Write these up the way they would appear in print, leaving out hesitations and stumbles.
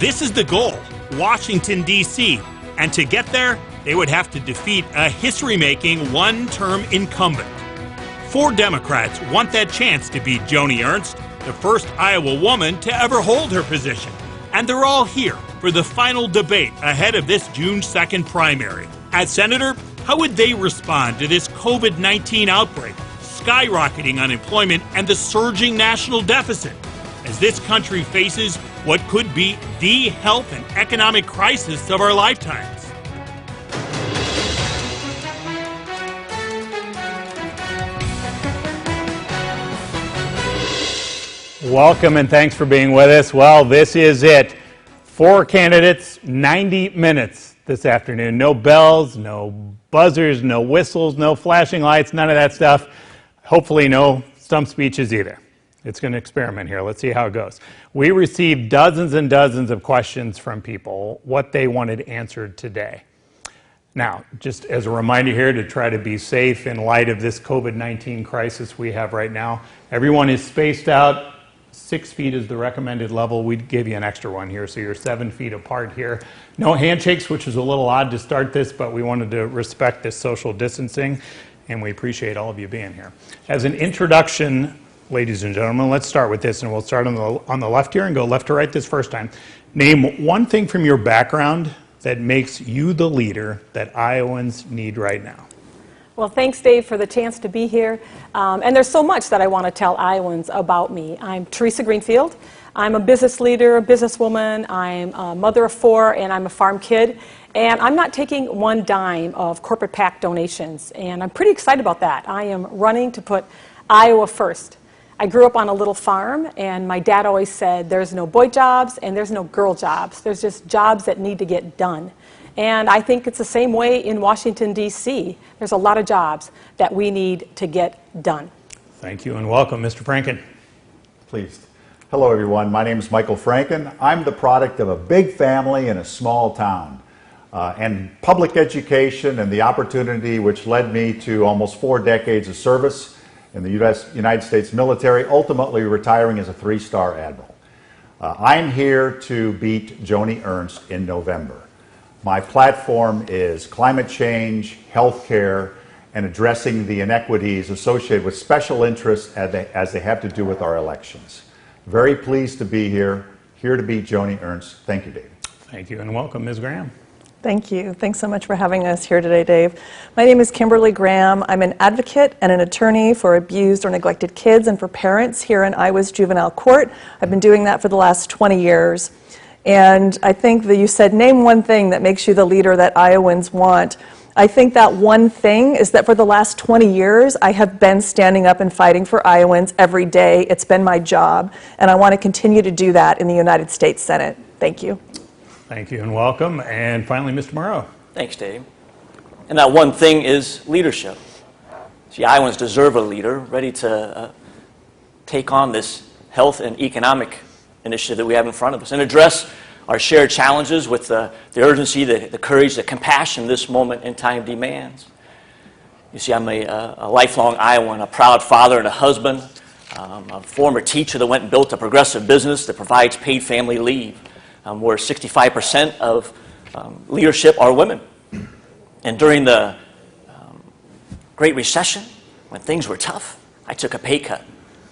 This is the goal, Washington, D.C., and to get there, they would have to defeat a history-making one-term incumbent. 4 Democrats want that chance to beat Joni Ernst, the first Iowa woman to ever hold her position. And they're all here for the final debate ahead of this June 2nd primary. As senator, how would they respond to this COVID-19 outbreak, skyrocketing unemployment, and the surging national deficit, as this country faces what could be the health and economic crisis of our lifetimes? Welcome and thanks for being with us. Well, this is it. 4 candidates, 90 minutes this afternoon. No bells, no buzzers, no whistles, no flashing lights, none of that stuff. Hopefully no stump speeches either. It's going to experiment here. Let's see how it goes. We received dozens and dozens of questions from people, what they wanted answered today. Now, just as a reminder here to try to be safe in light of this COVID-19 crisis we have right now, everyone is spaced out. 6 feet is the recommended level. We'd give you an extra one here, so you're 7 feet apart here. No handshakes, which is a little odd to start this, but we wanted to respect this social distancing, and we appreciate all of you being here. As an introduction, ladies and gentlemen, let's start with this, and we'll start on the left here and go left to right this first time. Name one thing from your background that makes you the leader that Iowans need right now. Well, thanks, Dave, for the chance to be here. And there's so much that I want to tell Iowans about me. I'm THERESA Greenfield. I'm a business leader, a businesswoman. I'm a mother of 4, and I'm a farm kid. And I'm not taking one dime of corporate PAC donations. And I'm pretty excited about that. I am running to put Iowa first. I grew up on a little farm, and my dad always said there's no boy jobs and there's no girl jobs. There's just jobs that need to get done. And I think it's the same way in Washington, D.C. There's a lot of jobs that we need to get done. Thank you and welcome, Mr. Franken. Pleased. Hello, everyone. My name is Michael Franken. I'm the product of a big family in a small town. And public education and the opportunity which led me to almost 4 decades of service in the United States military, ultimately retiring as a 3-star admiral. I'm here to beat Joni Ernst in November. My platform is climate change, health care, and addressing the inequities associated with special interests as they have to do with our elections. Very pleased to be here to beat Joni Ernst. Thank you, Dave. Thank you and welcome, Ms. Graham. Thank you. Thanks so much for having us here today, Dave. My name is Kimberly Graham. I'm an advocate and an attorney for abused or neglected kids and for parents here in Iowa's Juvenile Court. I've been doing that for the last 20 years. And I think that you said, name one thing that makes you the leader that Iowans want. I think that one thing is that for the last 20 years, I have been standing up and fighting for Iowans every day. It's been my job, and I want to continue to do that in the United States Senate. Thank you. Thank you and welcome. And finally, Mr. MAURO. Thanks, Dave. And that one thing is leadership. See, Iowans deserve a leader ready to take on this health and economic initiative that we have in front of us and address our shared challenges with the urgency, the courage, the compassion this moment in time demands. You see, I'm a lifelong Iowan, a proud father and a husband, a former teacher that went and built a progressive business that provides paid family leave, where 65% of leadership are women. And during the Great Recession, when things were tough, I took a pay cut.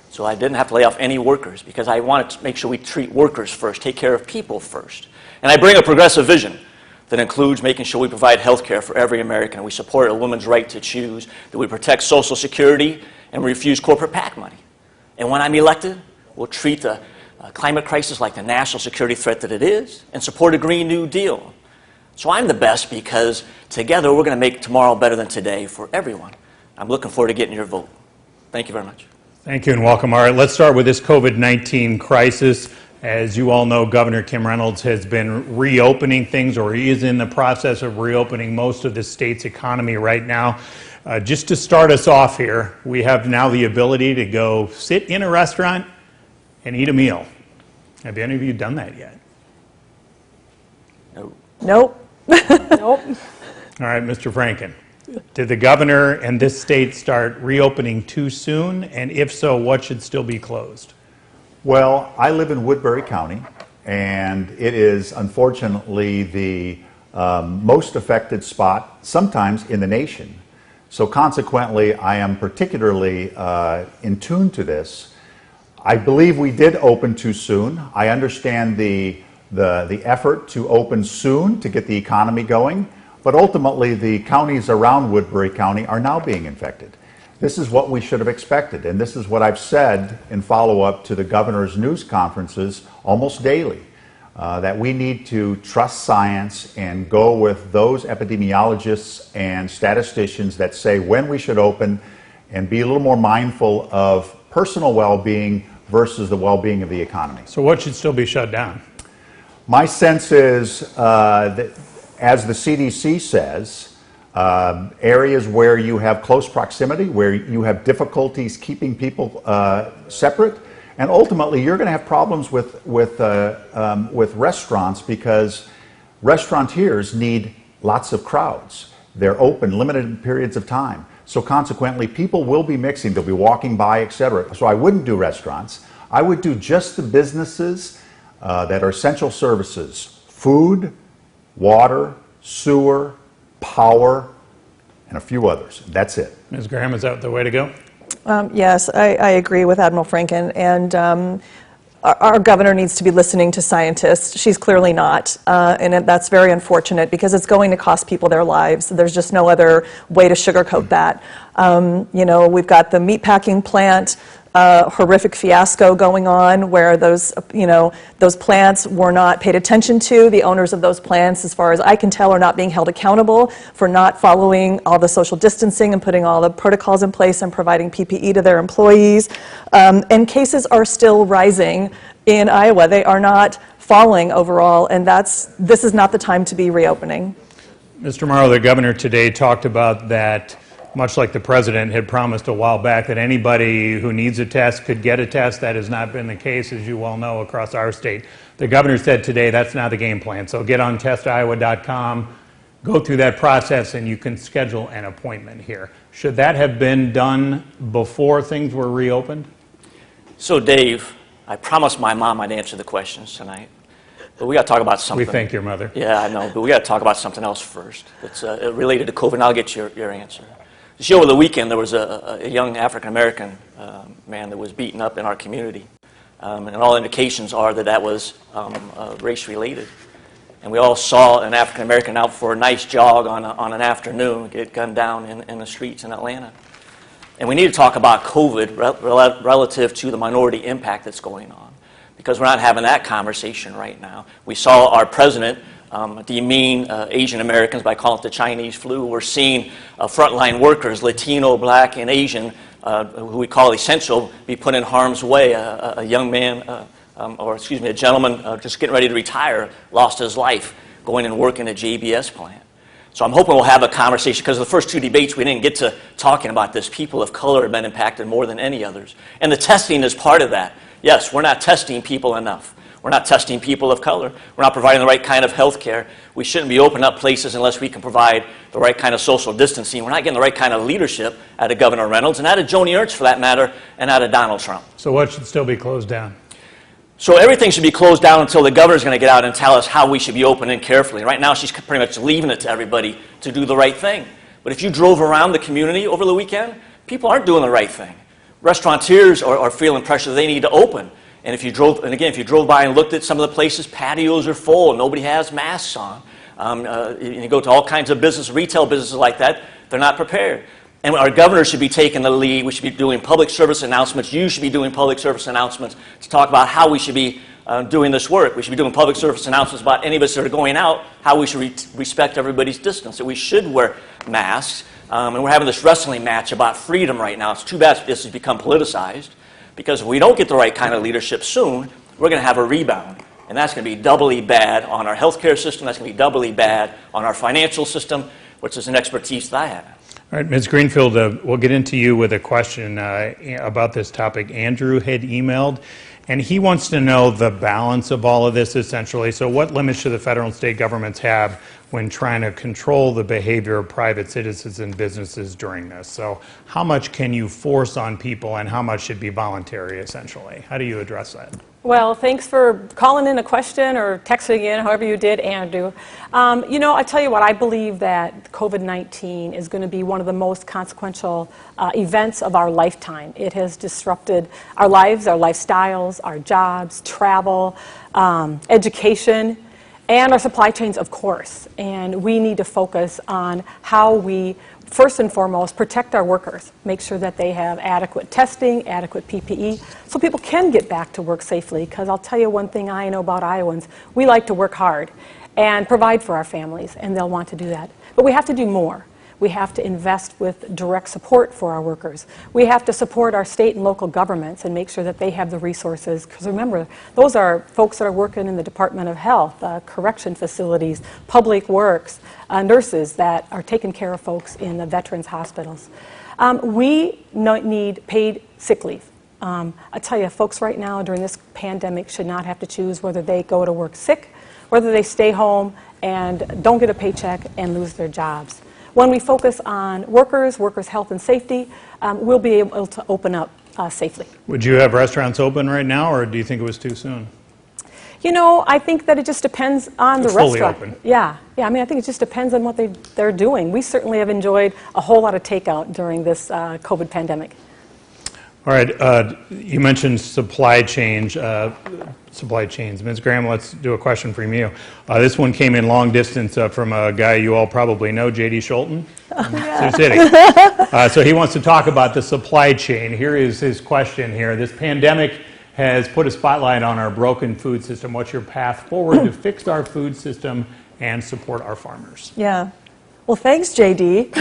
So I didn't have to lay off any workers because I wanted to make sure we treat workers first, take care of people first. And I bring a progressive vision that includes making sure we provide health care for every American. We support a woman's right to choose, that we protect Social Security, and refuse corporate PAC money. And when I'm elected, we'll treat the climate crisis like the national security threat that it is and support a Green New Deal. So I'm the best because together we're going to make tomorrow better than today for everyone. I'm looking forward to getting your vote. Thank you very much. Thank you and welcome. All right, let's start with this COVID-19 crisis. As you all know, Governor Kim Reynolds has been reopening things, or he is in the process of reopening most of the state's economy right now. Just to start us off here, we have now the ability to go sit in a restaurant and eat a meal. Have any of you done that yet? No. Nope. Nope. All right, Mr. Franken. Did the governor and this state start reopening too soon? And if so, what should still be closed? Well, I live in Woodbury County, and it is unfortunately the most affected spot sometimes in the nation. So consequently, I am particularly in tune to this. I believe we did open too soon. I understand the effort to open soon to get the economy going, but ultimately the counties around Woodbury County are now being infected. This is what we should have expected, and this is what I've said in follow-up to the governor's news conferences almost daily, that we need to trust science and go with those epidemiologists and statisticians that say when we should open, and be a little more mindful of personal well-being versus the well-being of the economy. So what should still be shut down? My sense is that, as the CDC says, areas where you have close proximity, where you have difficulties keeping people separate, and ultimately you're going to have problems with restaurants, because restaurateurs need lots of crowds. They're open limited periods of time. So consequently, people will be mixing, they'll be walking by, etc. So I wouldn't do restaurants. I would do just the businesses that are essential services: food, water, sewer, power, and a few others. That's it. Ms. Graham, is that the way to go? Yes, I agree with Admiral Franken, and our governor needs to be listening to scientists. She's clearly not, and that's very unfortunate, because it's going to cost people their lives. There's just no other way to sugarcoat that. You know, we've got the meatpacking plant horrific fiasco going on, where those plants were not paid attention to. The owners of those plants, as far as I can tell, are not being held accountable for not following all the social distancing and putting all the protocols in place and providing PPE to their employees. And cases are still rising in Iowa. They are not falling overall, and this is not the time to be reopening. Mr. MAURO, the governor today talked about that, much like the president had promised a while back, that anybody who needs a test could get a test. That has not been the case, as you well know, across our state. The governor said today that's not the game plan. So get on testiowa.com, go through that process, and you can schedule an appointment here. Should that have been done before things were reopened? So, Dave, I promised my mom I'd answer the questions tonight, but we got to talk about something. We thank your mother. Yeah, I know, but we got to talk about something else first. It's related to COVID, and I'll get your answer. See, over the weekend, there was a young African-American man that was beaten up in our community. And all indications are that was race-related. And we all saw an African-American out for a nice jog on an afternoon get gunned down in the streets in Atlanta. And we need to talk about COVID relative to the minority impact that's going on, because we're not having that conversation right now. We saw our president demean Asian Americans by calling it the Chinese flu. We're seeing frontline workers, Latino, Black, and Asian, who we call essential, be put in harm's way. A young man, a gentleman just getting ready to retire, lost his life going and working at a JBS plant. So I'm hoping we'll have a conversation, because the first two debates we didn't get to talking about this. People of color have been impacted more than any others. And the testing is part of that. Yes, we're not testing people enough. We're not testing people of color. We're not providing the right kind of health care. We shouldn't be opening up places unless we can provide the right kind of social distancing. We're not getting the right kind of leadership out of Governor Reynolds, and out of Joni Ernst, for that matter, and out of Donald Trump. So what should still be closed down? So everything should be closed down until the governor's going to get out and tell us how we should be opening carefully. Right now, she's pretty much leaving it to everybody to do the right thing. But if you drove around the community over the weekend, people aren't doing the right thing. Restaurateurs are feeling pressure they need to open. And if you drove by and looked at some of the places, patios are full, nobody has masks on. You go to all kinds of retail businesses like that, they're not prepared. And our governor should be taking the lead. We should be doing public service announcements. You should be doing public service announcements to talk about how we should be doing this work. We should be doing public service announcements about any of us that are going out, how we should respect everybody's distance, that we should wear masks. And we're having this wrestling match about freedom right now. It's too bad this has become politicized, because if we don't get the right kind of leadership soon, we're going to have a rebound. And that's going to be doubly bad on our healthcare system. That's going to be doubly bad on our financial system, which is an expertise that I have. All right, Ms. Greenfield, we'll get into you with a question about this topic. Andrew had emailed, and he wants to know the balance of all of this, essentially. So what limits should the federal and state governments have when trying to control the behavior of private citizens and businesses during this? So how much can you force on people, and how much should be voluntary, essentially? How do you address that? Well, thanks for calling in a question or texting in, however you did, Andrew. You know, I tell you what, I believe that COVID-19 is going to be one of the most consequential events of our lifetime. It has disrupted our lives, our lifestyles, our jobs, travel, education, and our supply chains, of course. And we need to focus on how we, first and foremost, protect our workers, make sure that they have adequate testing, adequate PPE, so people can get back to work safely. Because I'll tell you one thing I know about Iowans, we like to work hard and provide for our families, and they'll want to do that. But we have to do more. We have to invest with direct support for our workers. We have to support our state and local governments and make sure that they have the resources. Because remember, those are folks that are working in the Department of Health, correction facilities, public works, nurses that are taking care of folks in the veterans hospitals. We need paid sick leave. I tell you, folks right now during this pandemic should not have to choose whether they go to work sick, whether they stay home and don't get a paycheck and lose their jobs. When we focus on workers' health and safety, we'll be able to open up safely. Would you have restaurants open right now, or do you think it was too soon? You know, I think that it just depends on the Fully restaurant. open. Yeah. I mean, I think it just depends on what they're doing. We certainly have enjoyed a whole lot of takeout during this COVID pandemic. All right, you mentioned supply chains. Ms. Graham, let's do a question from you. This one came in long distance from a guy you all probably know, J.D. Scholten, Sioux City. So he wants to talk about the supply chain. Here is his question here. This pandemic has put a spotlight on our broken food system. What's your path forward to fix our food system and support our farmers? Yeah. Well, thanks, JD.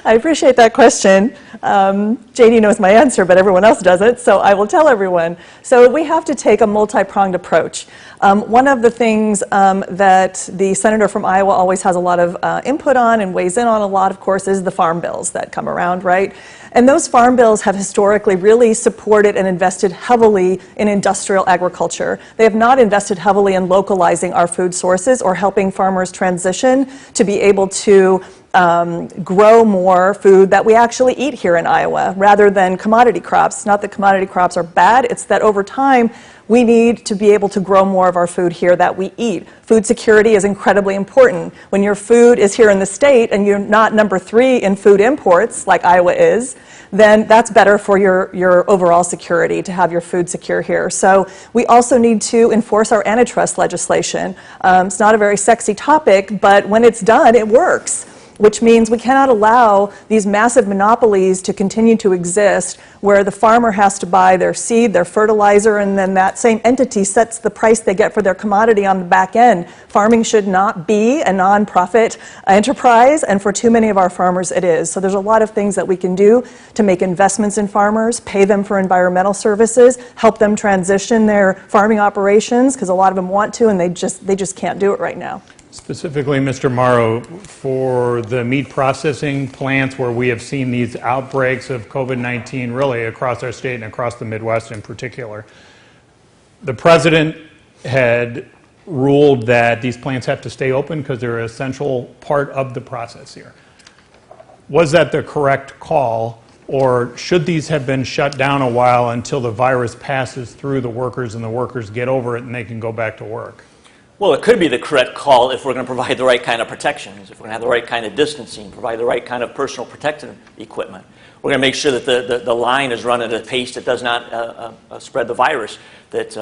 I appreciate that question. JD knows my answer, but everyone else doesn't, so I will tell everyone. So we have to take a multi-pronged approach. One of the things that the senator from Iowa always has a lot of input on and weighs in on a lot, of course, is the farm bills that come around, right? And those farm bills have historically really supported and invested heavily in industrial agriculture. They have not invested heavily in localizing our food sources or helping farmers transition to be able to grow more food that we actually eat here in Iowa rather than commodity crops. Not that commodity crops are bad, it's that over time we need to be able to grow more of our food here that we eat. Food security is incredibly important. When your food is here in the state and you're not number 3 in food imports like Iowa is, then that's better for your overall security to have your food secure here. So we also need to enforce our antitrust legislation. It's not a very sexy topic, but when it's done, it works, which means we cannot allow these massive monopolies to continue to exist where the farmer has to buy their seed, their fertilizer, and then that same entity sets the price they get for their commodity on the back end. Farming should not be a non-profit enterprise, and for too many of our farmers it is. So there's a lot of things that we can do to make investments in farmers, pay them for environmental services, help them transition their farming operations, because a lot of them want to and they just can't do it right now. Specifically, Mr. MAURO, for the meat processing plants where we have seen these outbreaks of COVID-19 really across our state and across the Midwest in particular, the president had ruled that these plants have to stay open because they're an essential part of the process here. Was that the correct call, or should these have been shut down a while until the virus passes through the workers and the workers get over it and they can go back to work? Well, it could be the correct call if we're going to provide the right kind of protections, if we're going to have the right kind of distancing, provide the right kind of personal protective equipment. We're going to make sure that the line is run at a pace that does not spread the virus, that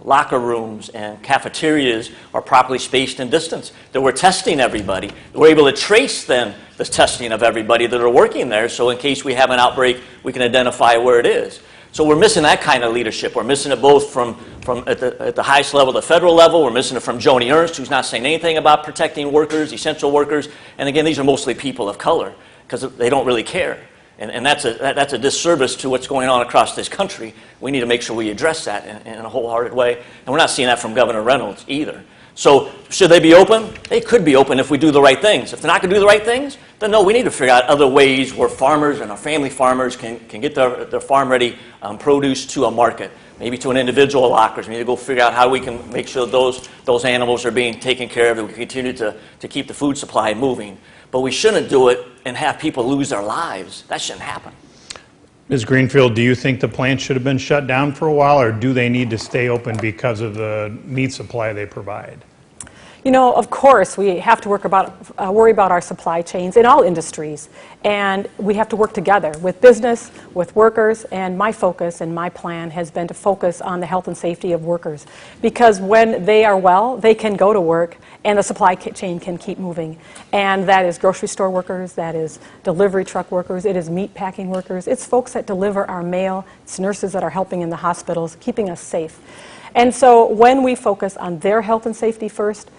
locker rooms and cafeterias are properly spaced and distanced, that we're testing everybody, that we're able to trace then the testing of everybody that are working there, so in case we have an outbreak, we can identify where it is. So we're missing that kind of leadership. We're missing it both from at the highest level, the federal level. We're missing it from Joni Ernst, who's not saying anything about protecting workers, essential workers. And again, these are mostly people of color because they don't really care. And that's a disservice to what's going on across this country. We need to make sure we address that in a wholehearted way. And we're not seeing that from Governor Reynolds either. So should they be open? They could be open if we do the right things. If they're not going to do the right things, then no, we need to figure out other ways where farmers and our family farmers can get their farm-ready produce to a market, maybe to an individual lockers. We need to go figure out how we can make sure those animals are being taken care of, that we continue to keep the food supply moving. But we shouldn't do it and have people lose their lives. That shouldn't happen. Ms. Greenfield, do you think the plant should have been shut down for a while, or do they need to stay open because of the meat supply they provide? You know, of course, we have to worry about our supply chains in all industries, and we have to work together with business, with workers, and my focus and my plan has been to focus on the health and safety of workers, because when they are well, they can go to work and the supply chain can keep moving. And that is grocery store workers, that is delivery truck workers, it is meat packing workers, it's folks that deliver our mail, it's nurses that are helping in the hospitals, keeping us safe. And so when we focus on their health and safety first,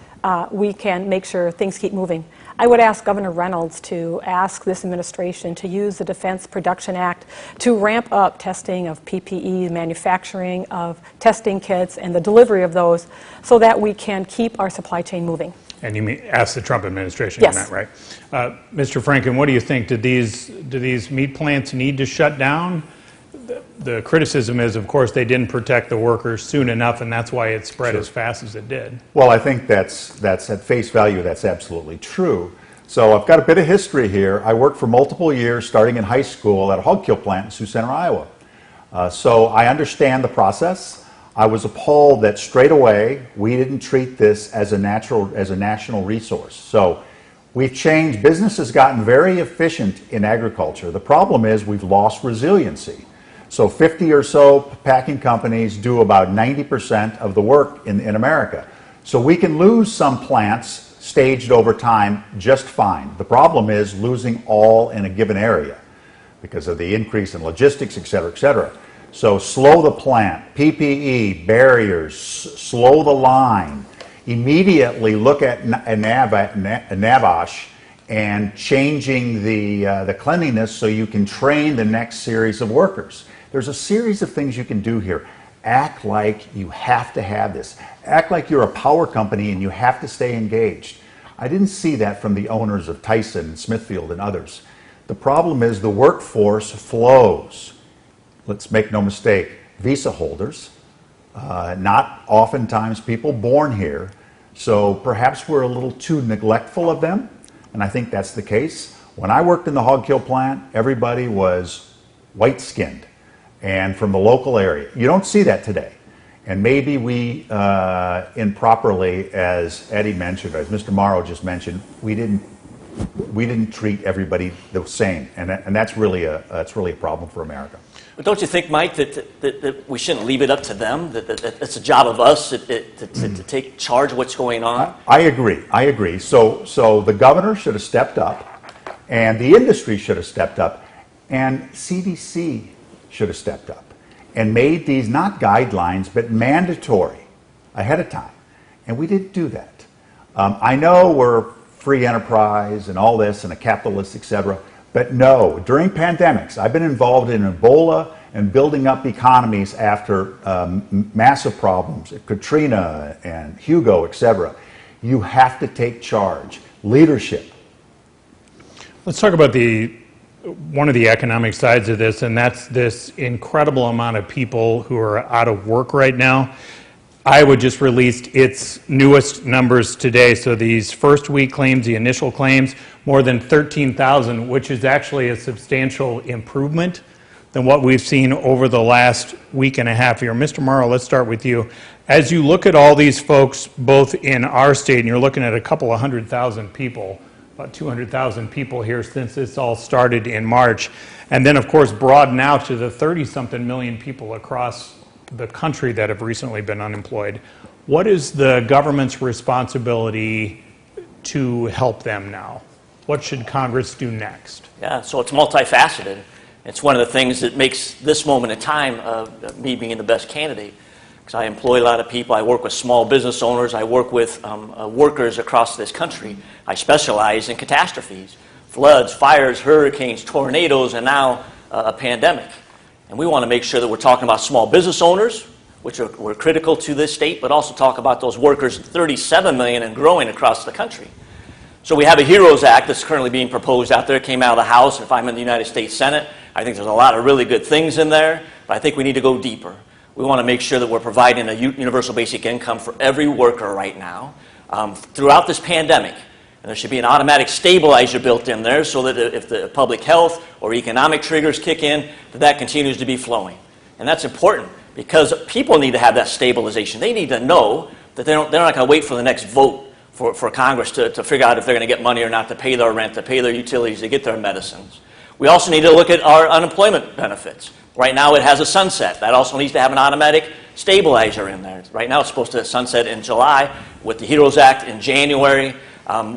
we can make sure things keep moving. I would ask Governor Reynolds to ask this administration to use the Defense Production Act to ramp up testing of PPE, manufacturing of testing kits, and the delivery of those so that we can keep our supply chain moving. And you mean ask the Trump administration Yes. on that, right? Mr. Franken, what do you think? Do these meat plants need to shut down? The criticism is, of course, they didn't protect the workers soon enough, and that's why it spread as fast as it did. Well, I think that's at face value, that's absolutely true. So I've got a bit of history here. I worked for multiple years, starting in high school, at a hog kill plant in Sioux Center, Iowa. So I understand the process. I was appalled that straight away we didn't treat this as a national resource. So we've changed. Business has gotten very efficient in agriculture. The problem is we've lost resiliency. So 50 or so packing companies do about 90% of the work in America. So we can lose some plants staged over time just fine. The problem is losing all in a given area because of the increase in logistics, et cetera, et cetera. So slow the plant, PPE, barriers, slow the line. Immediately look at NABOSH and changing the cleanliness so you can train the next series of workers. There's a series of things you can do here. Act like you have to have this. Act like you're a power company and you have to stay engaged. I didn't see that from the owners of Tyson and Smithfield and others. The problem is the workforce flows. Let's make no mistake, visa holders, not oftentimes people born here. So perhaps we're a little too neglectful of them, and I think that's the case. When I worked in the hog kill plant, everybody was white-skinned and from the local area. You don't see that today. And maybe we improperly, as Eddie mentioned, as Mr. MAURO just mentioned, we didn't treat everybody the same, and that's really a problem for America. But don't you think, Mike, that we shouldn't leave it up to them? That it's a job of us to take charge of what's going on? I agree. So the governor should have stepped up, and the industry should have stepped up, and CDC should have stepped up and made these not guidelines but mandatory ahead of time. And we didn't do that. I know we're free enterprise and all this and a capitalist, etc. But no, during pandemics, I've been involved in Ebola and building up economies after massive problems, Katrina and Hugo, etc. You have to take charge. Leadership. Let's talk about one of the economic sides of this, and that's this incredible amount of people who are out of work right now. Iowa just released its newest numbers today, so these first week claims, the initial claims, more than 13,000, which is actually a substantial improvement than what we've seen over the last week and a half here. Mr. MAURO, let's start with you. As you look at all these folks, both in our state, and you're looking at a couple of 100,000 people, about 200,000 people here since this all started in March, and then of course broaden out to the 30-something million people across the country that have recently been unemployed. What is the government's responsibility to help them now? What should Congress do next? Yeah, so it's multifaceted. It's one of the things that makes this moment in time me being the best candidate. Because I employ a lot of people. I work with small business owners. I work with workers across this country. I specialize in catastrophes, floods, fires, hurricanes, tornadoes, and now a pandemic. And we want to make sure that we're talking about small business owners, which we're critical to this state, but also talk about those workers, 37 million and growing across the country. So we have a HEROES Act that's currently being proposed out there. It came out of the House. If I'm in the United States Senate, I think there's a lot of really good things in there, but I think we need to go deeper. We want to make sure that we're providing a universal basic income for every worker right now. Throughout this pandemic, And there should be an automatic stabilizer built in there so that if the public health or economic triggers kick in, that continues to be flowing. And that's important because people need to have that stabilization. They need to know that they're not going to wait for the next vote for Congress to figure out if they're going to get money or not to pay their rent, to pay their utilities, to get their medicines. We also need to look at our unemployment benefits. Right now it has a sunset. That also needs to have an automatic stabilizer in there. Right now it's supposed to sunset in July with the HEROES Act in January.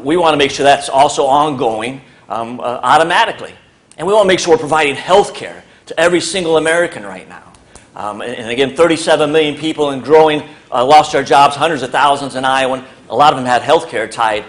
We want to make sure that's also ongoing automatically. And we want to make sure we're providing health care to every single American right now. And again, 37 million people and growing lost their jobs, hundreds of thousands in Iowa. A lot of them had health care tied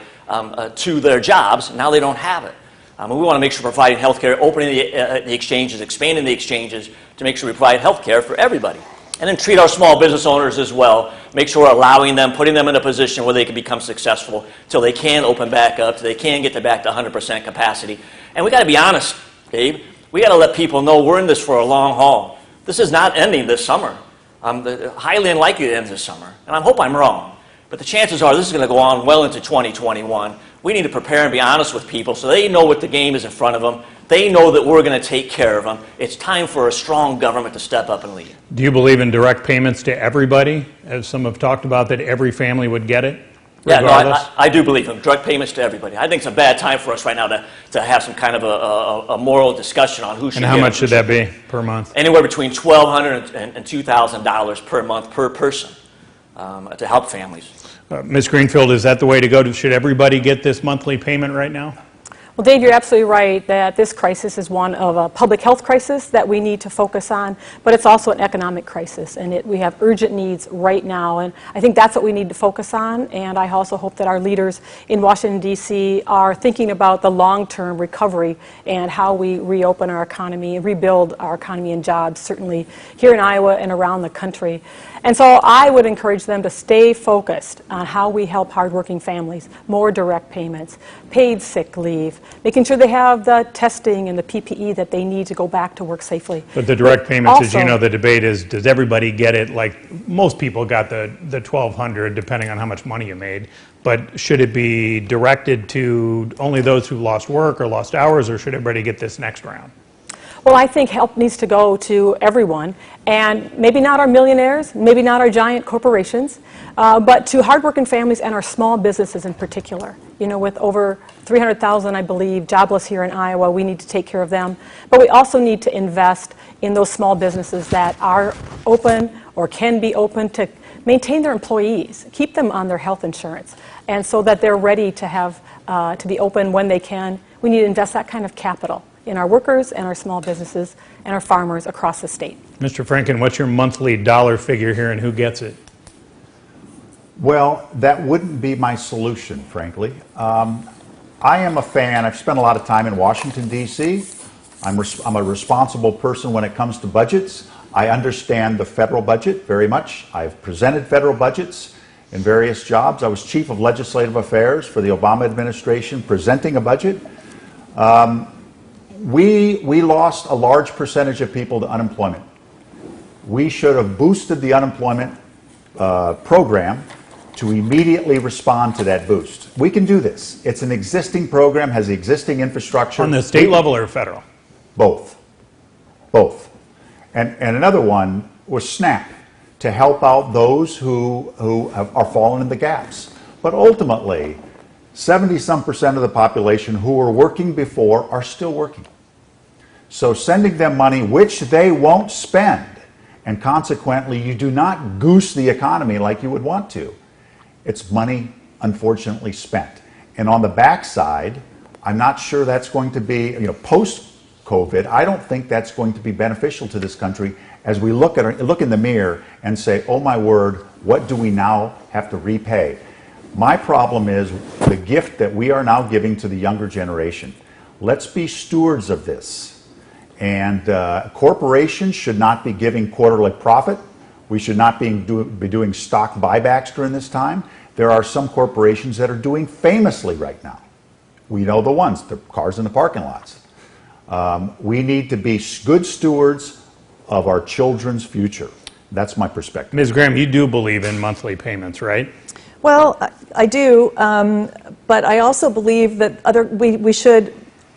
to their jobs. Now they don't have it. We want to make sure we're providing health care, opening the exchanges, expanding the exchanges to make sure we provide health care for everybody. And then treat our small business owners as well. Make sure we're allowing them, putting them in a position where they can become successful till they can open back up, till they can get back to 100% capacity. And we got to be honest, Gabe. We got to let people know we're in this for a long haul. This is not ending this summer. Highly unlikely it ends this summer. And I hope I'm wrong. But the chances are this is going to go on well into 2021. We need to prepare and be honest with people so they know what the game is in front of them. They know that we're going to take care of them. It's time for a strong government to step up and lead. Do you believe in direct payments to everybody, as some have talked about, that every family would get it? Yeah, no, I do believe in direct payments to everybody. I think it's a bad time for us right now to have some kind of a moral discussion on who should get it. And how much should that be per month? Anywhere between $1,200 and $2,000 per month per person to help families. Ms. Greenfield, is that the way to go? Should everybody get this monthly payment right now? Well, Dave, you're absolutely right that this crisis is one of a public health crisis that we need to focus on, but it's also an economic crisis, and we have urgent needs right now, and I think that's what we need to focus on, and I also hope that our leaders in Washington, D.C. are thinking about the long-term recovery and how we reopen our economy and rebuild our economy and jobs, certainly here in Iowa and around the country. And so I would encourage them to stay focused on how we help hardworking families, more direct payments, paid sick leave, making sure they have the testing and the PPE that they need to go back to work safely. But the direct payments, as you know, the debate is, does everybody get it? Like most people got the $1,200, depending on how much money you made. But should it be directed to only those who lost work or lost hours, or should everybody get this next round? Well, I think help needs to go to everyone, and maybe not our millionaires, maybe not our giant corporations, but to hardworking families and our small businesses in particular. You know, with over 300,000, I believe, jobless here in Iowa, we need to take care of them. But we also need to invest in those small businesses that are open or can be open to maintain their employees, keep them on their health insurance, and so that they're ready to have to be open when they can. We need to invest that kind of capital in our workers and our small businesses and our farmers across the state. Mr. Franken, what's your monthly dollar figure here and who gets it? Well, that wouldn't be my solution, frankly. I am a fan. I've spent a lot of time in Washington, D.C. I'm a responsible person when it comes to budgets. I understand the federal budget very much. I've presented federal budgets in various jobs. I was Chief of Legislative Affairs for the Obama administration, presenting a budget. We lost a large percentage of people to unemployment. We should have boosted the unemployment program to immediately respond to that boost. We can do this. It's an existing program, has existing infrastructure. On the state level or federal? Both. Both. And another one was SNAP, to help out those who are falling in the gaps. But ultimately, 70-some% of the population who were working before are still working. So sending them money which they won't spend, and consequently you do not goose the economy like you would want to. It's money unfortunately spent. And on the backside, I'm not sure that's going to be, post-COVID, I don't think that's going to be beneficial to this country as we look in the mirror and say, oh my word, what do we now have to repay? My problem is the gift that we are now giving to the younger generation. Let's be stewards of this. And corporations should not be giving quarterly profit. We should not be doing stock buybacks during this time. There are some corporations that are doing famously right now. We know the ones, the cars in the parking lots. We need to be good stewards of our children's future. That's my perspective. Ms. Graham, you do believe in monthly payments, right? Well, I do, but I also believe that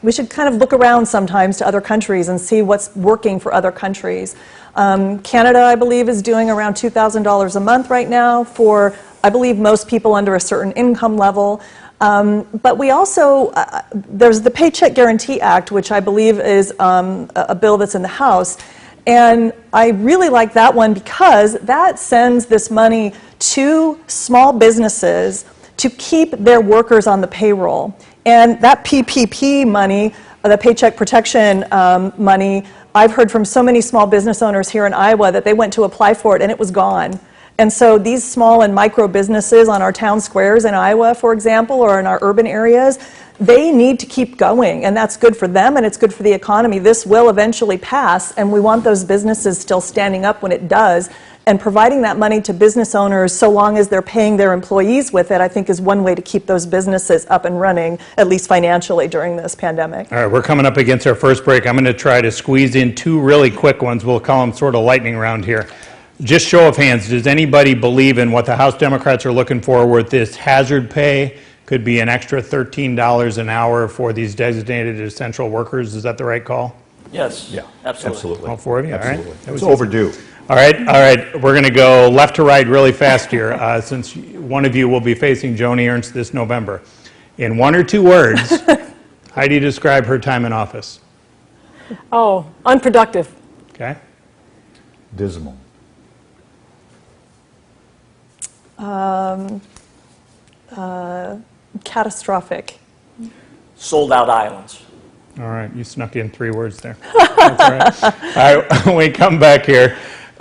we should kind of look around sometimes to other countries and see what's working for other countries. Canada, I believe, is doing around $2,000 a month right now for, I believe, most people under a certain income level. But we also, there's the Paycheck Guarantee Act, which I believe is a bill that's in the House. And I really like that one because that sends this money to small businesses to keep their workers on the payroll. And that PPP money, the Paycheck Protection money, I've heard from so many small business owners here in Iowa that they went to apply for it and it was gone. And so these small and micro businesses on our town squares in Iowa, for example, or in our urban areas, they need to keep going, and that's good for them and it's good for the economy. This will eventually pass, and we want those businesses still standing up when it does. And providing that money to business owners, so long as they're paying their employees with it, I think is one way to keep those businesses up and running, at least financially, during this pandemic. All right, we're coming up against our first break. I'm going to try to squeeze in two really quick ones. We'll call them sort of lightning round here. Just show of hands, does anybody believe in what the House Democrats are looking for with this hazard pay? Could be an extra $13 an hour for these designated essential workers. Is that the right call? Yes. Yeah, Absolutely. All four of you? Absolutely. All right. That was It's overdue. All right. We're going to go left to right really fast here, since one of you will be facing Joni Ernst this November. In one or two words, how do you describe her time in office? Oh, unproductive. Okay. Dismal. Catastrophic. Sold out islands. All right, you snuck in 3 words there. That's all right. All right, when we come back here,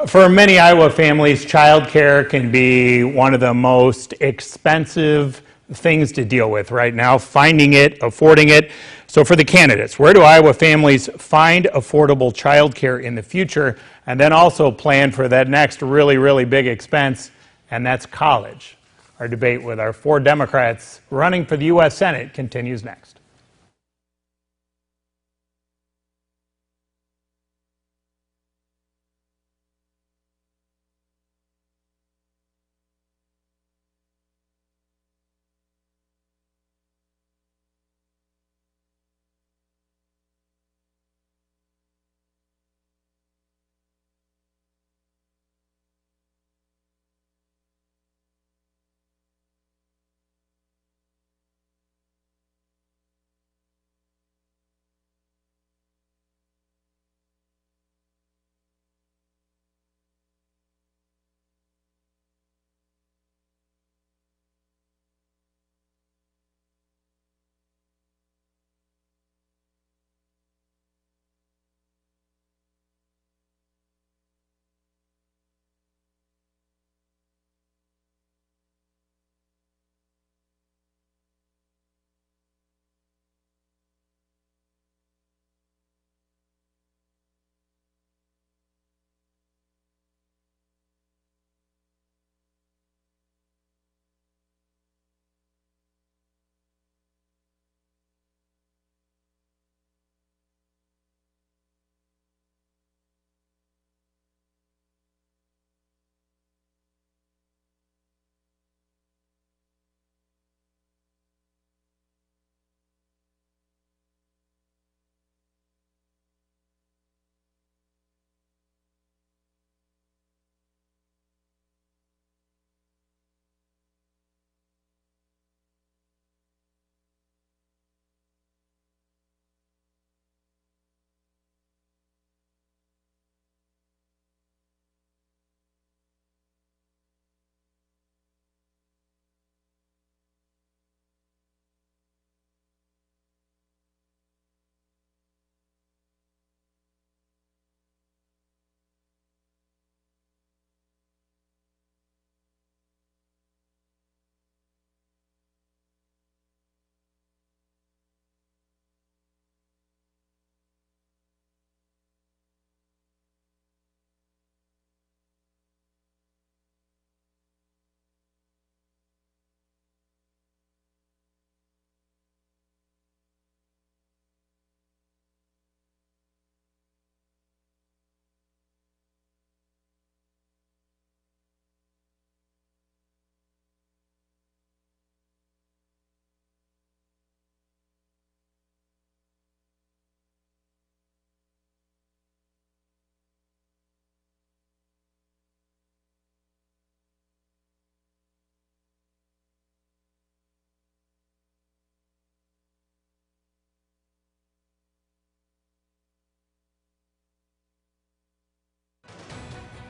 for many Iowa families, childcare can be one of the most expensive things to deal with right now, finding it, affording it. So for the candidates, where do Iowa families find affordable childcare in the future, and then also plan for that next really, really big expense, and that's college? Our debate with our 4 Democrats running for the U.S. Senate continues next.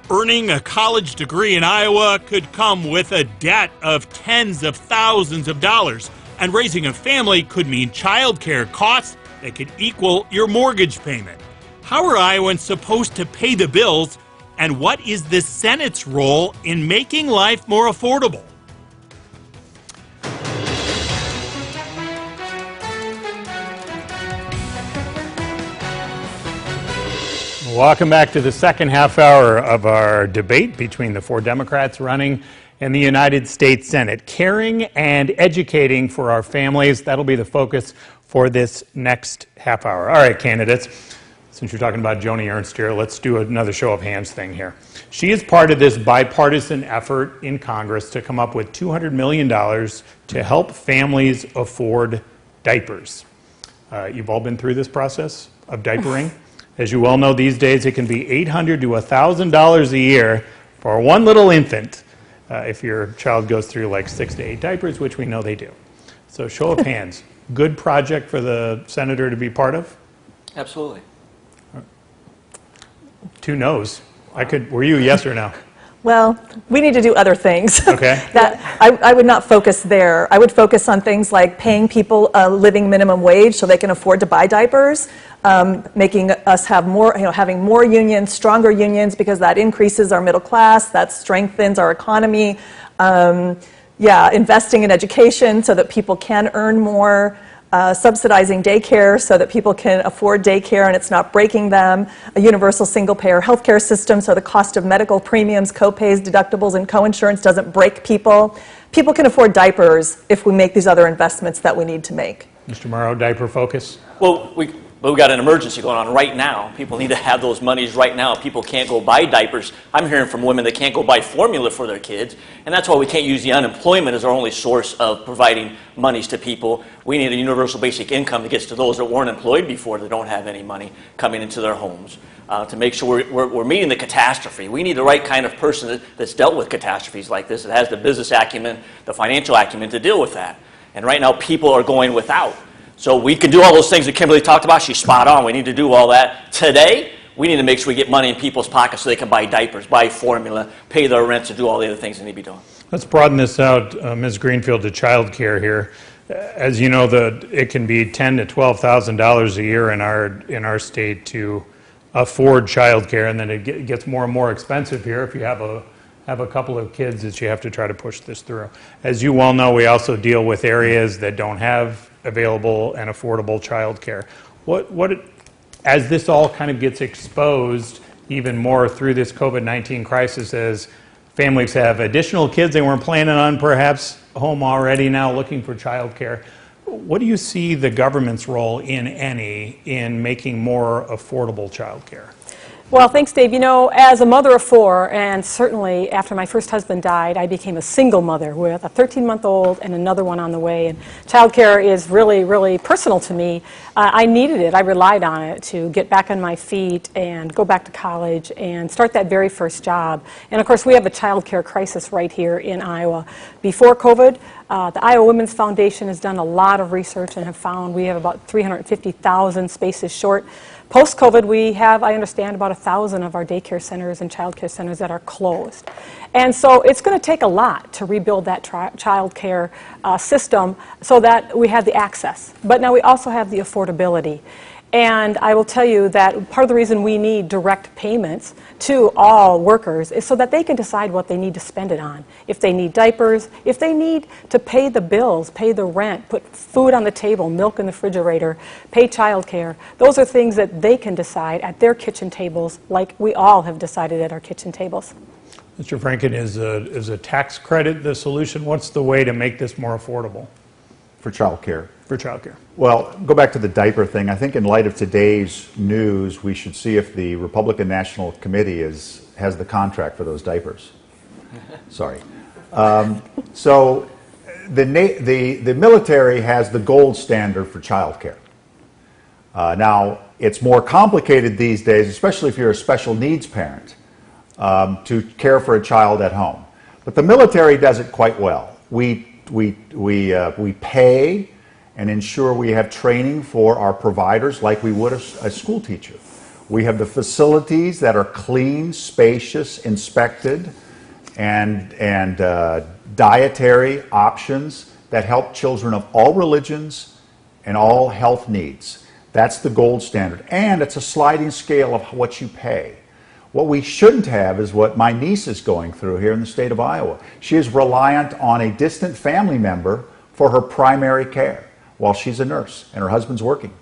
Earning a college degree in Iowa could come with a debt of tens of thousands of dollars, and raising a family could mean childcare costs that could equal your mortgage payment. How are Iowans supposed to pay the bills, and what is the Senate's role in making life more affordable? Welcome back to the second half hour of our debate between the four Democrats running in the United States Senate. Caring and educating for our families, that'll be the focus for this next half hour. All right, candidates, since you're talking about Joni Ernst here, let's do another show of hands thing here. She is part of this bipartisan effort in Congress to come up with $200 million to help families afford diapers. You've all been through this process of diapering. As you well know, these days it can be $800 to $1,000 a year for one little infant if your child goes through like 6 to 8 diapers, which we know they do. So show of hands, good project for the senator to be part of? Absolutely. 2 no's. Were you yes or no? Well, we need to do other things. Okay. That I would not focus there. I would focus on things like paying people a living minimum wage so they can afford to buy diapers, making us have more, having more unions, stronger unions, because that increases our middle class, that strengthens our economy. Investing in education so that people can earn more. Subsidizing daycare so that people can afford daycare and it's not breaking them, a universal single-payer healthcare system so the cost of medical premiums, co-pays, deductibles, and co-insurance doesn't break people. People can afford diapers if we make these other investments that we need to make. Mr. MAURO, diaper focus? Well, we've got an emergency going on right now. People need to have those monies right now. People can't go buy diapers. I'm hearing from women that can't go buy formula for their kids, and that's why we can't use the unemployment as our only source of providing monies to people. We need a universal basic income that gets to those that weren't employed before that don't have any money coming into their homes to make sure we're meeting the catastrophe. We need the right kind of person that's dealt with catastrophes like this, that has the business acumen, the financial acumen to deal with that. And right now people are going without. So we can do all those things that Kimberly talked about. She's spot on. We need to do all that. Today, we need to make sure we get money in people's pockets so they can buy diapers, buy formula, pay their rent, and do all the other things they need to be doing. Let's broaden this out, Ms. Greenfield, to child care here. As you know, it can be $10,000 to $12,000 a year in our state to afford child care, and then it gets more and more expensive here if you have a couple of kids that you have to try to push this through. As you well know, we also deal with areas that don't have available and affordable child care. As this all kind of gets exposed even more through this COVID-19 crisis, as families have additional kids they weren't planning on perhaps home already now looking for child care, what do you see the government's role in making more affordable child care? Well, thanks, Dave. As a mother of 4, and certainly after my first husband died, I became a single mother with a 13-month-old and another one on the way. And childcare is really, really personal to me. I needed it. I relied on it to get back on my feet and go back to college and start that very first job. And, of course, we have a childcare crisis right here in Iowa. Before COVID, the Iowa Women's Foundation has done a lot of research and have found we have about 350,000 spaces short. Post-COVID, we have, I understand, about 1,000 of our daycare centers and child care centers that are closed. And so it's going to take a lot to rebuild that child care system so that we have the access. But now we also have the affordability. And I will tell you that part of the reason we need direct payments to all workers is so that they can decide what they need to spend it on. If they need diapers, if they need to pay the bills, pay the rent, put food on the table, milk in the refrigerator, pay child care, those are things that they can decide at their kitchen tables like we all have decided at our kitchen tables. Mr. Franken, is a tax credit the solution? What's the way to make this more affordable? For child care. For child care. Well, go back to the diaper thing. I think in light of today's news, we should see if the Republican National Committee has the contract for those diapers. Sorry. So the military has the gold standard for child care. Now, it's more complicated these days, especially if you're a special needs parent, to care for a child at home. But the military does it quite well. We pay and ensure we have training for our providers like we would a school teacher. We have the facilities that are clean, spacious, inspected, and dietary options that help children of all religions and all health needs. That's the gold standard. And it's a sliding scale of what you pay. What we shouldn't have is what my niece is going through here in the state of Iowa. She is reliant on a distant family member for her primary care while she's a nurse and her husband's working.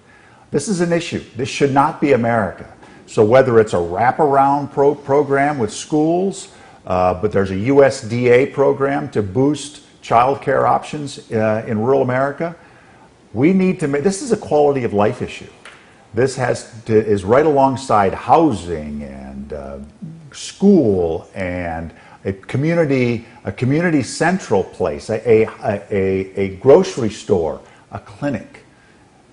This is an issue. This should not be America. So whether it's a wraparound program with schools, but there's a USDA program to boost child care options in rural America, we need to make, this is a quality of life issue. This is right alongside housing and school and a community central place, a grocery store, a clinic.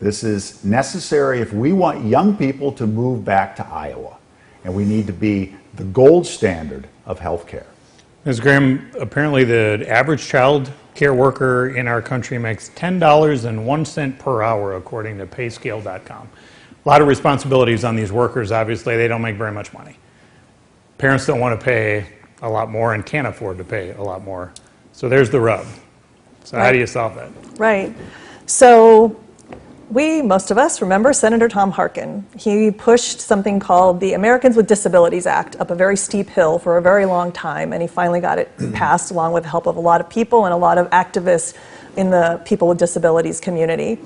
This is necessary if we want young people to move back to Iowa, and we need to be the gold standard of health care. Ms. Graham, apparently the average child care worker in our country makes $10.01 per hour, according to payscale.com. A lot of responsibilities on these workers. Obviously, they don't make very much money. Parents don't want to pay a lot more and can't afford to pay a lot more. So there's the rub. So how do you solve that? Right. So most of us remember Senator Tom Harkin. He pushed something called the Americans with Disabilities Act up a very steep hill for a very long time, and he finally got it passed along with the help of a lot of people and a lot of activists in the people with disabilities community.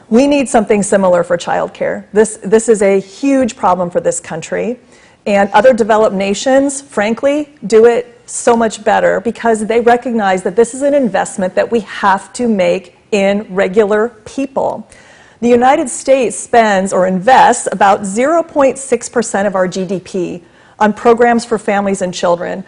We need something similar for childcare. This is a huge problem for this country, and other developed nations, frankly, do it so much better because they recognize that this is an investment that we have to make in regular people. The United States spends or invests about 0.6% of our GDP on programs for families and children.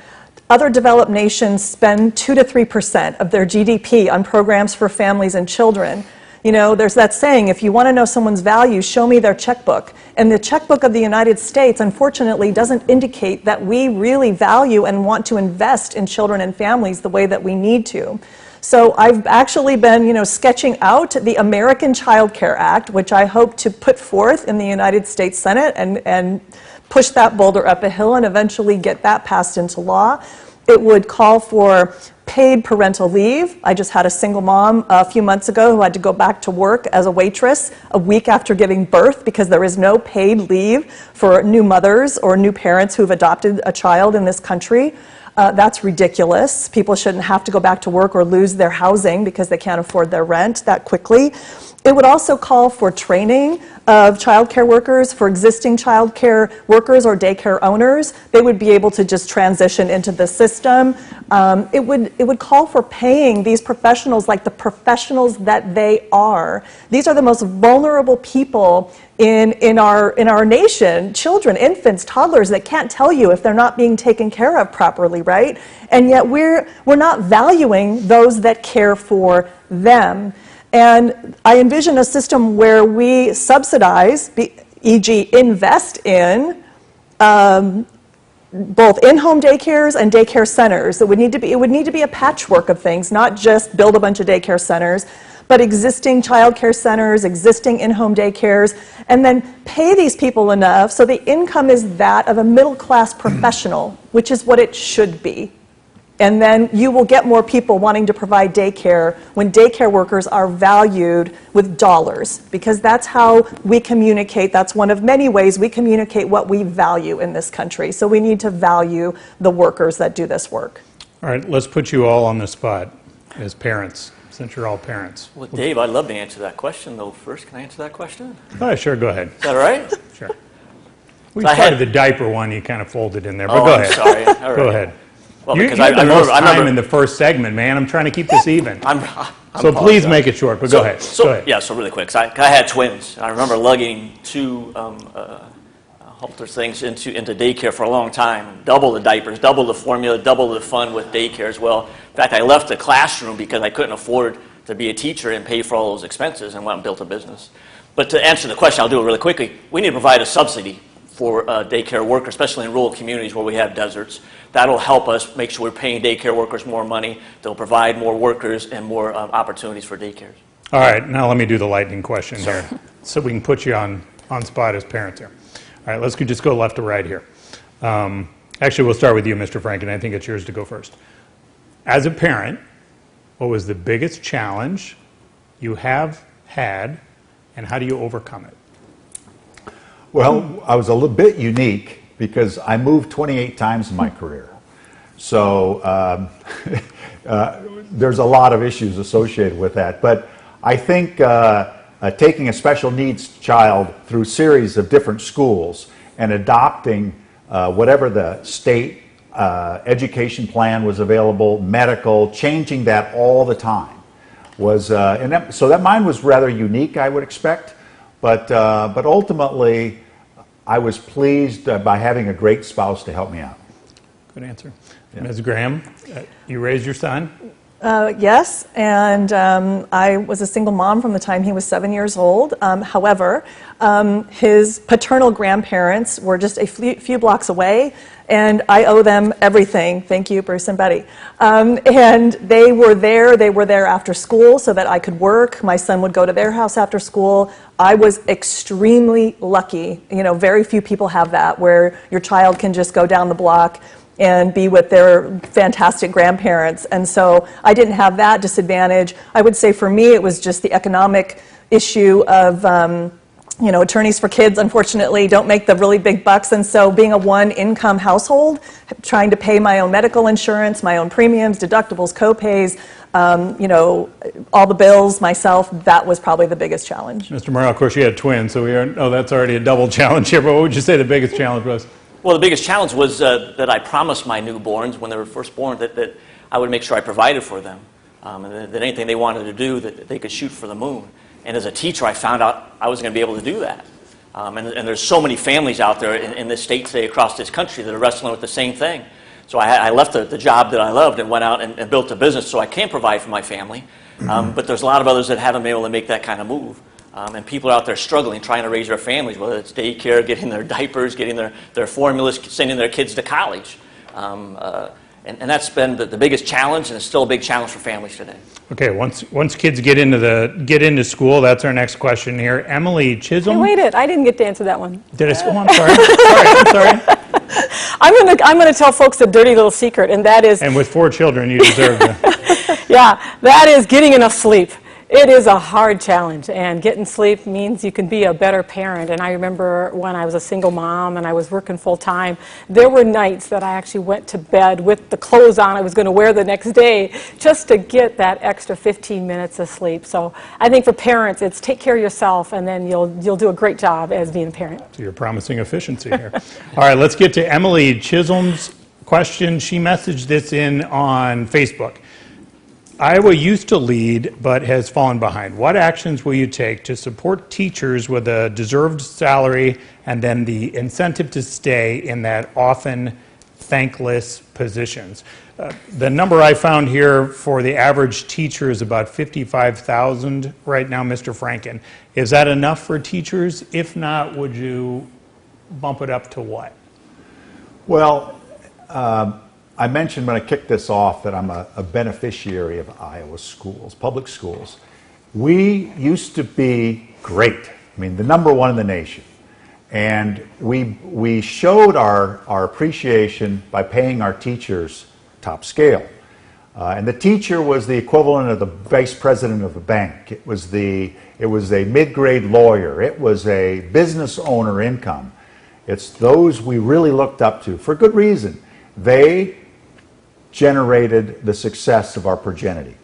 Other developed nations spend 2 to 3% of their GDP on programs for families and children. You know, there's that saying, if you want to know someone's value, show me their checkbook. And the checkbook of the United States, unfortunately, doesn't indicate that we really value and want to invest in children and families the way that we need to. So I've actually been, sketching out the American Child Care Act, which I hope to put forth in the United States Senate and push that boulder up a hill and eventually get that passed into law. It would call for paid parental leave. I just had a single mom a few months ago who had to go back to work as a waitress a week after giving birth because there is no paid leave for new mothers or new parents who've adopted a child in this country. That's ridiculous. People shouldn't have to go back to work or lose their housing because they can't afford their rent that quickly. It would also call for training of child care workers, for existing child care workers or daycare owners. They would be able to just transition into the system. It would call for paying these professionals like the professionals that they are. These are the most vulnerable people in our nation, children, infants, toddlers that can't tell you if they're not being taken care of properly, right? And yet we're not valuing those that care for them. And I envision a system where we subsidize, e.g. invest in both in-home daycares and daycare centers. It would need to be a patchwork of things, not just build a bunch of daycare centers, but existing child care centers, existing in-home daycares, and then pay these people enough so the income is that of a middle-class professional, which is what it should be. And then you will get more people wanting to provide daycare when daycare workers are valued with dollars, because that's how we communicate. That's one of many ways we communicate what we value in this country. So we need to value the workers that do this work. All right, let's put you all on the spot as parents, since you're all parents. Well, Dave, I'd love to answer that question, though. First, can I answer that question? Oh, sure, go ahead. Is that all right? Sure. We started the diaper one, you kind of folded in there, but go ahead. Sorry. All right. Go ahead. Well, you because had the most I time remember in the first segment, man. I'm trying to keep this even. I'm So please make it short, but go ahead. Go ahead. Yeah, so really quick, 'cause I had twins. I remember lugging two halter things into daycare for a long time. Double the diapers, double the formula, double the fun with daycare as well. In fact, I left the classroom because I couldn't afford to be a teacher and pay for all those expenses and went and built a business. But to answer the question, I'll do it really quickly. We need to provide a subsidy for daycare workers, especially in rural communities where we have deserts. That'll help us make sure we're paying daycare workers more money. They'll provide more workers and more opportunities for daycares. All right, now let me do the lightning question here so we can put you on spot as parents here. All All right, let's just go left to right here. Actually, we'll start with you, Mr. Franken. I think it's yours to go first. As a parent, what was the biggest challenge you have had, and how do you overcome it? Well, I was a little bit unique because I moved 28 times in my career. So there's a lot of issues associated with that. But I think taking a special needs child through a series of different schools and adopting whatever the state education plan was available, medical, changing that all the time was, so that mine was rather unique, I would expect, but ultimately I was pleased by having a great spouse to help me out. Good answer. Yeah. Ms. Graham, you raised your son? Yes, and I was a single mom from the time he was 7 years old. However, his paternal grandparents were just a few blocks away, and I owe them everything. Thank you, Bruce and Betty. And they were there after school so that I could work. My son would go to their house after school. I was extremely lucky. You know, very few people have that, where your child can just go down the block and be with their fantastic grandparents. And so I didn't have that disadvantage. I would say for me it was just the economic issue of, you know, attorneys for kids unfortunately don't make the really big bucks, and so being a one-income household, trying to pay my own medical insurance, my own premiums, deductibles, co-pays, you know, all the bills myself, that was probably the biggest challenge. Mr. MAURO, of course you had twins, so that's already a double challenge here, but what would you say the biggest challenge was? Well, the biggest challenge was that I promised my newborns when they were first born that I would make sure I provided for them, and that anything they wanted to do, that they could shoot for the moon. And as a teacher, I found out I wasn't going to be able to do that. And there's so many families out there in this state today, across this country, that are wrestling with the same thing. So I left the job that I loved and went out and built a business so I can provide for my family. But there's a lot of others that haven't been able to make that kind of move. And people are out there struggling, trying to raise their families, whether it's daycare, getting their diapers, getting their formulas, sending their kids to college. And that's been the biggest challenge, and it's still a big challenge for families today. Okay, once kids get into school, that's our next question here. Emily Chisholm. Hey, wait, I didn't get to answer that one. Did I? Oh, I'm sorry. I'm sorry. I'm gonna tell folks a dirty little secret, and that is. And with 4 children, you deserve that. Yeah, that is getting enough sleep. It is a hard challenge, and getting sleep means you can be a better parent. And I remember when I was a single mom and I was working full time, there were nights that I actually went to bed with the clothes on I was going to wear the next day just to get that extra 15 minutes of sleep. So I think for parents, it's take care of yourself, and then you'll do a great job as being a parent. So you're promising efficiency here. All right, let's get to Emily Chisholm's question. She messaged this in on Facebook. Iowa used to lead, but has fallen behind. What actions will you take to support teachers with a deserved salary and then the incentive to stay in that often thankless positions? The number I found here for the average teacher is about $55,000 right now, Mr. Franken. Is that enough for teachers? If not, would you bump it up to what? Well, I mentioned when I kicked this off that I'm a beneficiary of Iowa schools, public schools. We used to be great. I mean, the #1 in the nation. And we showed our appreciation by paying our teachers top scale. And the teacher was the equivalent of the vice president of the bank. It was a mid-grade lawyer. It was a business owner income. It's those we really looked up to for good reason. They generated the success of our progeny.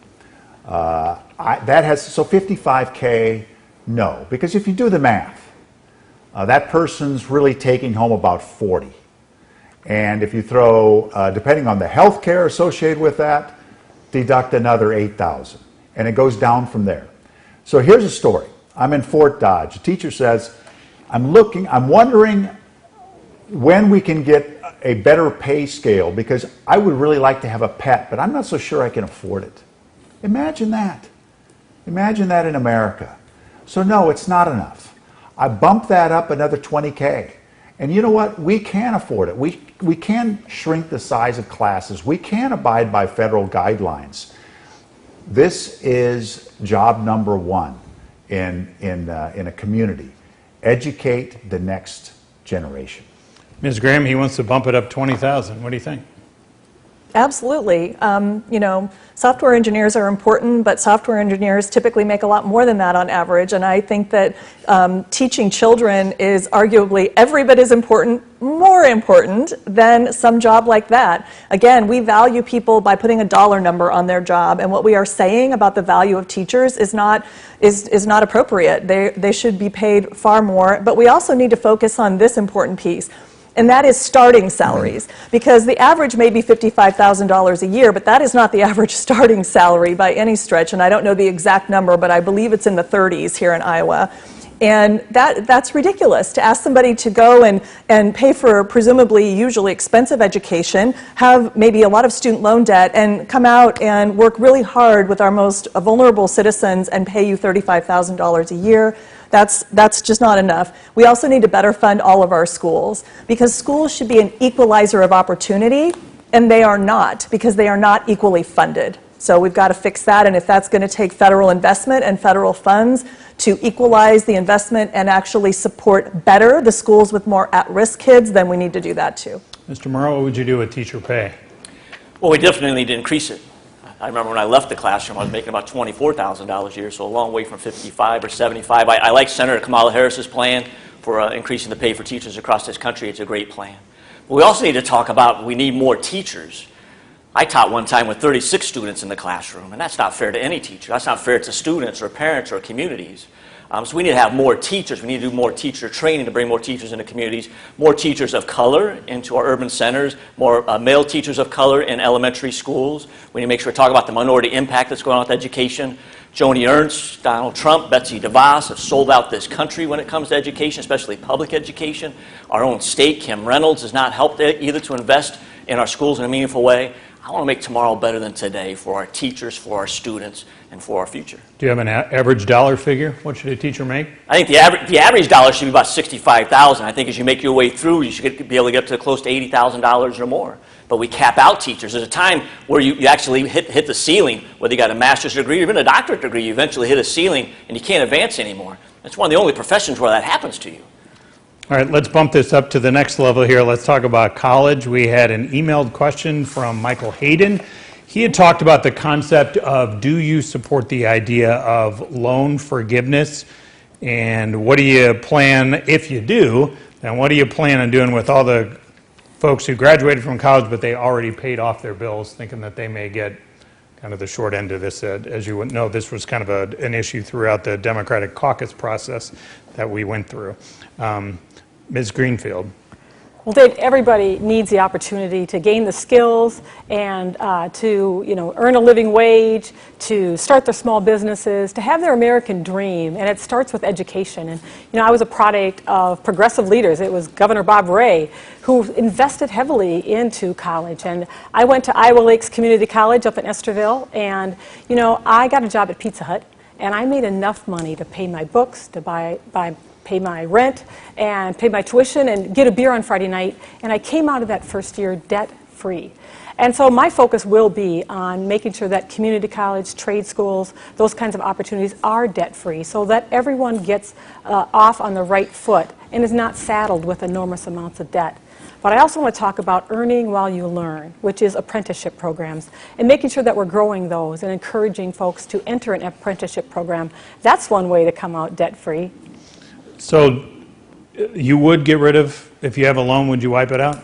So $55K, no, because if you do the math, that person's really taking home about 40. And if you throw, depending on the health care associated with that, deduct another 8,000, and it goes down from there. So here's a story. I'm in Fort Dodge. A teacher says, I'm wondering when we can get a better pay scale, because I would really like to have a pet, but I'm not so sure I can afford it. Imagine that. Imagine that in America. So no, it's not enough. I bumped that up another 20K. And you know what? We can afford it. We can shrink the size of classes. We can abide by federal guidelines. This is job #1 in a community. Educate the next generation. Ms. Graham, he wants to bump it up 20,000. What do you think? Absolutely. You know, software engineers are important, but software engineers typically make a lot more than that on average. And I think that teaching children is arguably every bit as important, more important than some job like that. Again, we value people by putting a dollar number on their job, and what we are saying about the value of teachers is not appropriate. They should be paid far more, but we also need to focus on this important piece. And that is starting salaries, because the average may be $55,000 a year, but that is not the average starting salary by any stretch, and I don't know the exact number, but I believe it's in the 30s here in Iowa. And that's ridiculous, to ask somebody to go and pay for presumably usually expensive education, have maybe a lot of student loan debt, and come out and work really hard with our most vulnerable citizens and pay you $35,000 a year. That's just not enough. We also need to better fund all of our schools, because schools should be an equalizer of opportunity, and they are not, because they are not equally funded. So we've got to fix that, and if that's going to take federal investment and federal funds to equalize the investment and actually support better the schools with more at-risk kids, then we need to do that too. Mr. MAURO, what would you do with teacher pay? Well, we definitely need to increase it. I remember when I left the classroom, I was making about $24,000 a year, so a long way from 55 or 75. I like Senator Kamala Harris's plan for increasing the pay for teachers across this country. It's a great plan. But we also need to talk about we need more teachers. I taught one time with 36 students in the classroom, and that's not fair to any teacher. That's not fair to students or parents or communities. So we need to have more teachers. We need to do more teacher training to bring more teachers into communities, more teachers of color into our urban centers, more male teachers of color in elementary schools. We need to make sure we talk about the minority impact that's going on with education. Joni Ernst, Donald Trump, Betsy DeVos have sold out this country when it comes to education, especially public education. Our own state, Kim Reynolds, has not helped either to invest in our schools in a meaningful way. I want to make tomorrow better than today for our teachers, for our students, and for our future. Do you have an average dollar figure? What should a teacher make? I think the average dollar should be about $65,000. I think as you make your way through, you should be able to get up to close to $80,000 or more. But we cap out teachers. There's a time where you actually hit the ceiling, whether you got a master's degree or even a doctorate degree, you eventually hit a ceiling and you can't advance anymore. It's one of the only professions where that happens to you. All right, let's bump this up to the next level here. Let's talk about college. We had an emailed question from Michael Hayden. He had talked about the concept of, do you support the idea of loan forgiveness? And what do you plan, if you do, then what do you plan on doing with all the folks who graduated from college but they already paid off their bills, thinking that they may get kind of the short end of this? As you know, this was kind of an issue throughout the Democratic caucus process that we went through. Ms. Greenfield. Well, Dave, everybody needs the opportunity to gain the skills and to earn a living wage, to start their small businesses, to have their American dream, and it starts with education. And I was a product of progressive leaders. It was Governor Bob Ray who invested heavily into college, and I went to Iowa Lakes Community College up in Esterville, and I got a job at Pizza Hut, and I made enough money to pay my books, to pay my rent and pay my tuition and get a beer on Friday night, and I came out of that first year debt-free. And so my focus will be on making sure that community college, trade schools, those kinds of opportunities are debt-free so that everyone gets off on the right foot and is not saddled with enormous amounts of debt. But I also want to talk about earning while you learn, which is apprenticeship programs, and making sure that we're growing those and encouraging folks to enter an apprenticeship program. That's one way to come out debt-free. So you would get rid of, if you have a loan, would you wipe it out?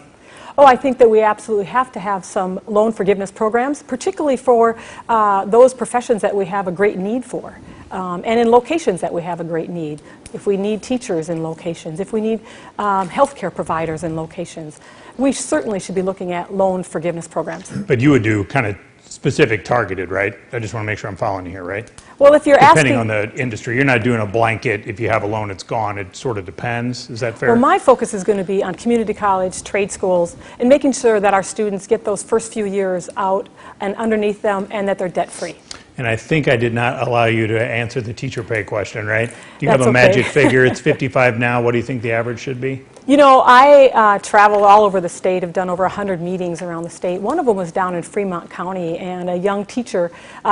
Oh, I think that we absolutely have to have some loan forgiveness programs, particularly for those professions that we have a great need for, and in locations that we have a great need. If we need teachers in locations, if we need healthcare providers in locations, we certainly should be looking at loan forgiveness programs. But you would do kind of specific targeted, right? I just want to make sure I'm following you here, right? Well, if you're depending on the industry, you're not doing a blanket, if you have a loan, it's gone. It sort of depends. Is that fair? Well, my focus is going to be on community college, trade schools, and making sure that our students get those first few years out and underneath them and that they're debt-free. And I think I did not allow you to answer the teacher pay question, right? Do you That's have a okay. magic figure? It's 55 now. What do you think the average should be? I travel all over the state. I've done over 100 meetings around the state. One of them was down in Fremont County, and a young teacher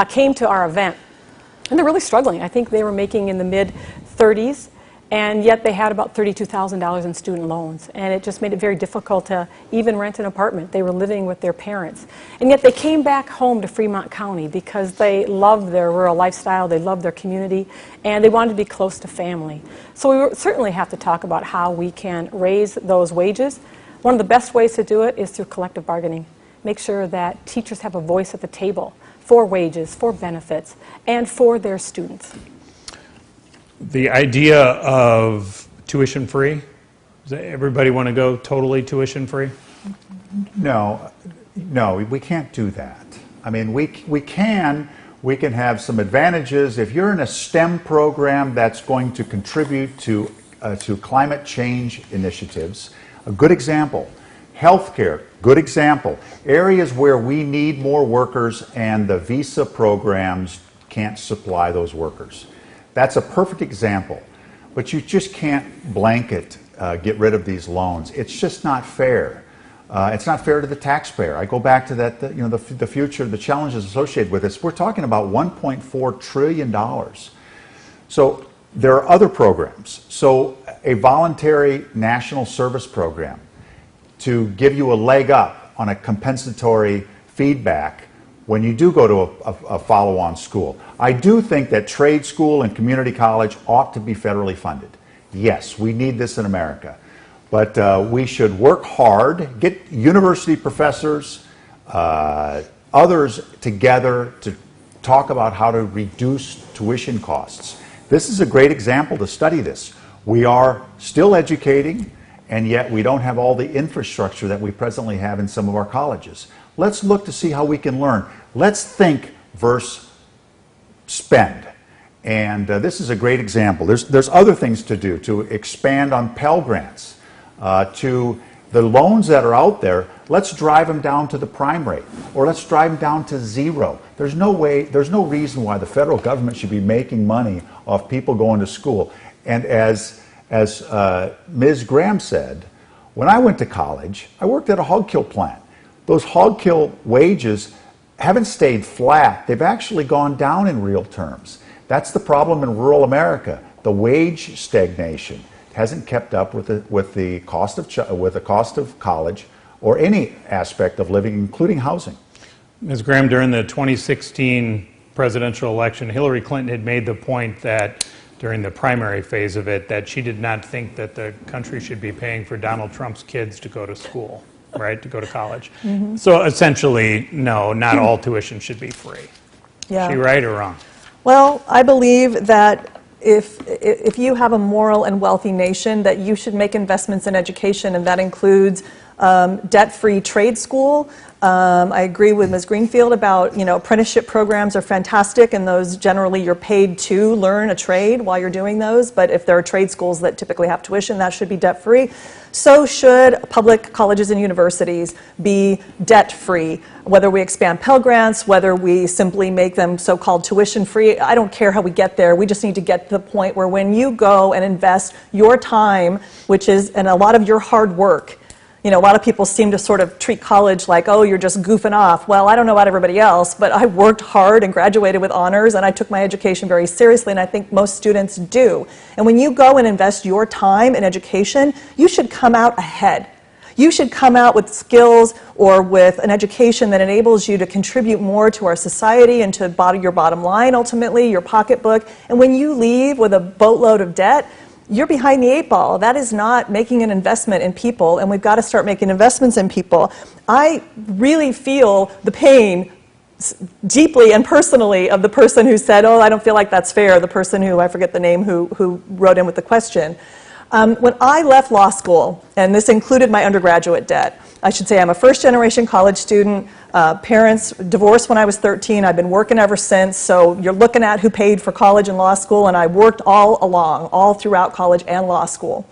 came to our event. And they're really struggling. I think they were making in the mid-30s, And yet they had about $32,000 in student loans, and it just made it very difficult to even rent an apartment. They were living with their parents. And yet they came back home to Fremont County because they loved their rural lifestyle, they loved their community, and they wanted to be close to family. So we certainly have to talk about how we can raise those wages. One of the best ways to do it is through collective bargaining. Make sure that teachers have a voice at the table for wages, for benefits, and for their students. The idea of tuition free, does everybody want to go totally tuition free? No, we can't do that. I mean, we can have some advantages. If you're in a STEM program that's going to contribute to climate change initiatives, a good example. Healthcare, good example. Areas where we need more workers and the visa programs can't supply those workers. That's a perfect example, but you just can't blanket get rid of these loans. It's just not fair. It's not fair to the taxpayer. I go back to that, the future, the challenges associated with this. We're talking about $1.4 trillion. So there are other programs. So a voluntary national service program to give you a leg up on a compensatory feedback when you do go to a follow-on school. I do think that trade school and community college ought to be federally funded. Yes, we need this in America. But we should work hard, get university professors, others together to talk about how to reduce tuition costs. This is a great example to study this. We are still educating, and yet we don't have all the infrastructure that we presently have in some of our colleges. Let's look to see how we can learn. Let's think versus spend. And this is a great example. There's other things to do, to expand on Pell Grants, to the loans that are out there. Let's drive them down to the prime rate, or let's drive them down to zero. There's no reason why the federal government should be making money off people going to school. And as Ms. Graham said, when I went to college, I worked at a hog kill plant. Those hog kill wages haven't stayed flat. They've actually gone down in real terms. That's the problem in rural America. The wage stagnation hasn't kept up with the cost of college or any aspect of living, including housing. Ms. Graham, during the 2016 presidential election, Hillary Clinton had made the point that during the primary phase of it, that she did not think that the country should be paying for Donald Trump's kids to go to school, right, to go to college. Mm-hmm. So essentially, no, not all tuition should be free. Yeah. Is she right or wrong? Well, I believe that if you have a moral and wealthy nation, that you should make investments in education, and that includes debt-free trade school. I agree with Ms. Greenfield about, apprenticeship programs are fantastic, and those generally you're paid to learn a trade while you're doing those, but if there are trade schools that typically have tuition, that should be debt-free. So should public colleges and universities be debt-free, whether we expand Pell Grants, whether we simply make them so-called tuition-free. I don't care how we get there. We just need to get to the point where when you go and invest your time, and a lot of your hard work, a lot of people seem to sort of treat college like, oh, you're just goofing off. Well, I don't know about everybody else, but I worked hard and graduated with honors, and I took my education very seriously, and I think most students do. And when you go and invest your time in education, you should come out ahead. You should come out with skills or with an education that enables you to contribute more to our society and to your bottom line, ultimately, your pocketbook. And when you leave with a boatload of debt, you're behind the 8 ball. That is not making an investment in people, and we've got to start making investments in people. I really feel the pain deeply and personally of the person who said, oh, I don't feel like that's fair, the person who, I forget the name, who wrote in with the question. When I left law school, and this included my undergraduate debt, I should say I'm a first-generation college student, parents divorced when I was 13, I've been working ever since, so you're looking at who paid for college and law school, and I worked all throughout college and law school.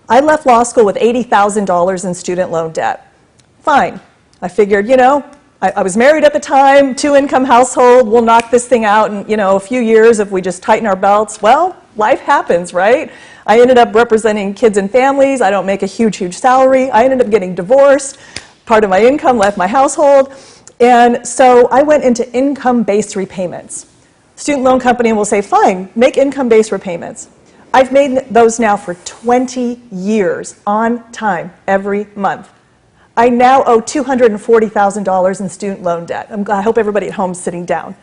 I left law school with $80,000 in student loan debt. Fine. I figured, I was married at the time, 2-income household, we'll knock this thing out in, a few years if we just tighten our belts. Well, life happens, right? I ended up representing kids and families. I don't make a huge salary. I ended up getting divorced. Part of my income left my household. And so I went into income-based repayments. Student loan company will say, fine, make income-based repayments. I've made those now for 20 years, on time, every month. I now owe $240,000 in student loan debt. I hope everybody at home is sitting down.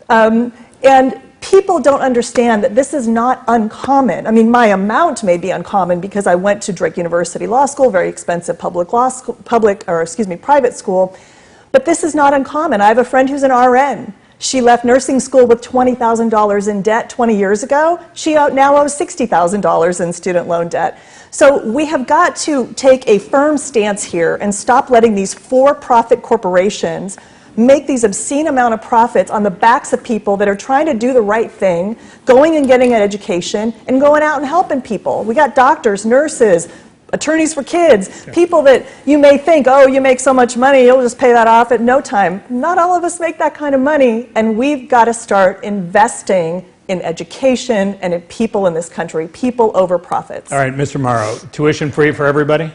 And people don't understand that this is not uncommon. I mean, my amount may be uncommon because I went to Drake University Law School, very expensive private school, but this is not uncommon. I have a friend who's an RN. She left nursing school with $20,000 in debt 20 years ago. She now owes $60,000 in student loan debt. So we have got to take a firm stance here and stop letting these for-profit corporations make these obscene amount of profits on the backs of people that are trying to do the right thing, going and getting an education, and going out and helping people. We got doctors, nurses, attorneys for kids, people that you may think, oh, you make so much money, you'll just pay that off at no time. Not all of us make that kind of money, and we've got to start investing in education and in people in this country, people over profits. All right, Mr. Mauro, tuition free for everybody?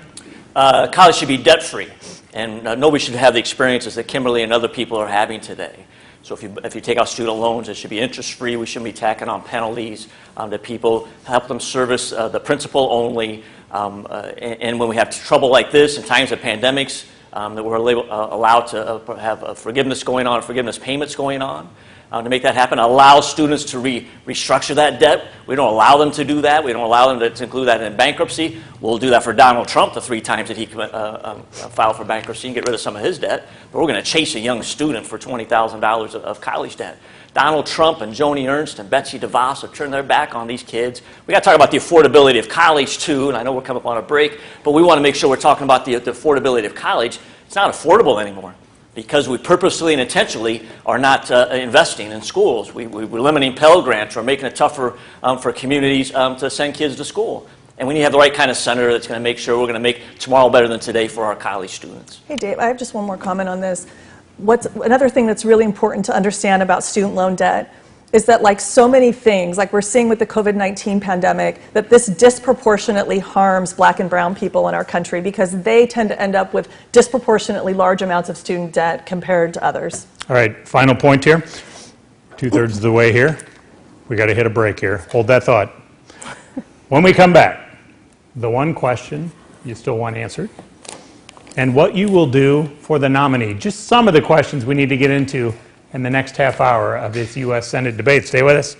College should be debt-free, and nobody should have the experiences that Kimberly and other people are having today. So if you take out student loans, it should be interest-free. We shouldn't be tacking on penalties to people, help them service the principal only. And when we have trouble like this, in times of pandemics, that we're allowed to have forgiveness going on, forgiveness payments going on. To make that happen, allow students to restructure that debt. We don't allow them to do that. We don't allow them to include that in bankruptcy. We'll do that for Donald Trump the 3 times that he filed for bankruptcy and get rid of some of his debt. But we're going to chase a young student for $20,000 of college debt. Donald Trump and Joni Ernst and Betsy DeVos have turned their back on these kids. We got to talk about the affordability of college too, and I know we're coming up on a break, but we want to make sure we're talking about the affordability of college. It's not affordable anymore, because we purposely and intentionally are not investing in schools. We're limiting Pell Grants or making it tougher for communities to send kids to school. And we need to have the right kind of senator that's going to make sure we're going to make tomorrow better than today for our college students. Hey, Dave, I have just one more comment on this. Another thing that's really important to understand about student loan debt is that, like so many things, like we're seeing with the COVID-19 pandemic, that this disproportionately harms black and brown people in our country because they tend to end up with disproportionately large amounts of student debt compared to others. All right, final point here. 2/3 of the way here. We got to hit a break here. Hold that thought. When we come back, the one question you still want answered, and what you will do for the nominee. Just some of the questions we need to get into in the next half hour of this U.S. Senate debate. Stay with us.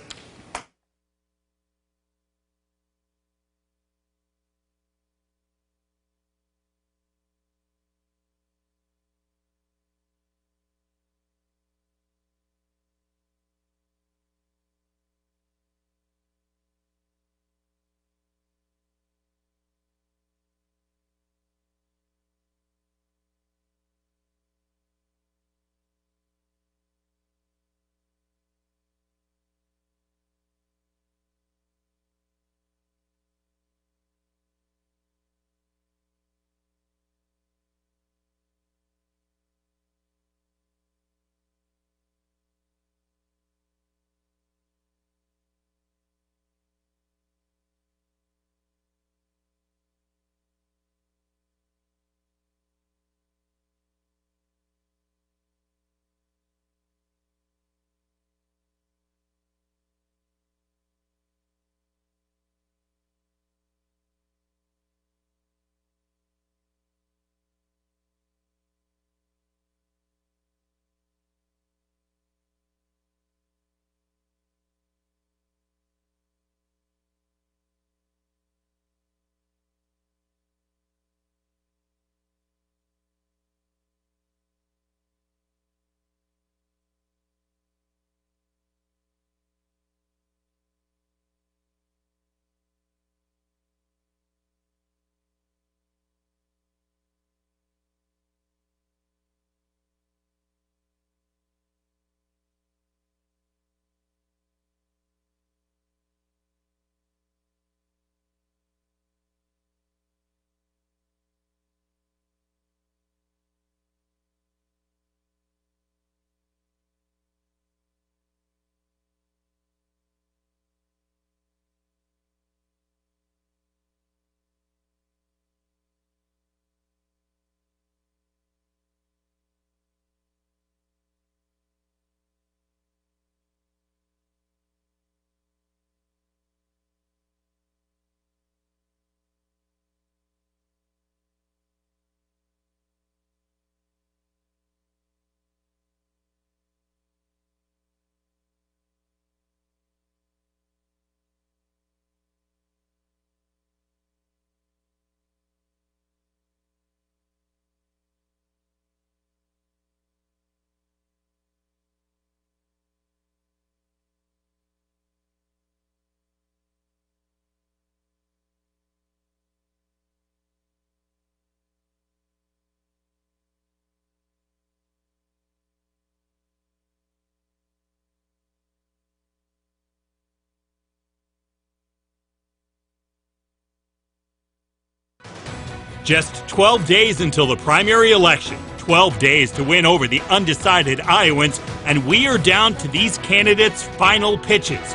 Just 12 days until the primary election. 12 days to win over the undecided Iowans, and we are down to these candidates' final pitches.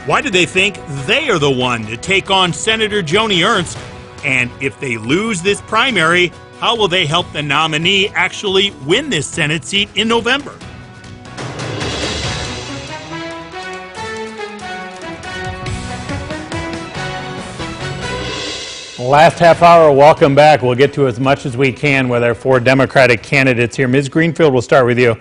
Why do they think they are the one to take on Senator Joni Ernst? And if they lose this primary, how will they help the nominee actually win this Senate seat in November? Last half hour, welcome back. We'll get to as much as we can with our 4 Democratic candidates here. Ms. Greenfield, we'll start with you.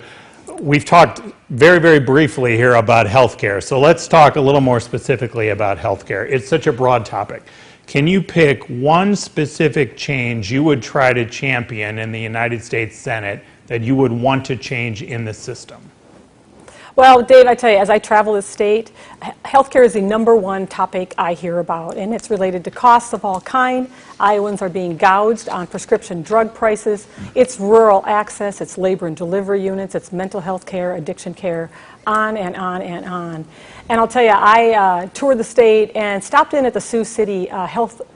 We've talked very, very briefly here about health care, so let's talk a little more specifically about health care. It's such a broad topic. Can you pick one specific change you would try to champion in the United States Senate that you would want to change in the system? Well, Dave, I tell you, as I travel the state, healthcare is the #1 topic I hear about, and it's related to costs of all kind. Iowans are being gouged on prescription drug prices. It's rural access, it's labor and delivery units, it's mental health care, addiction care, on and on and on. And I'll tell you, I toured the state and stopped in at the Sioux City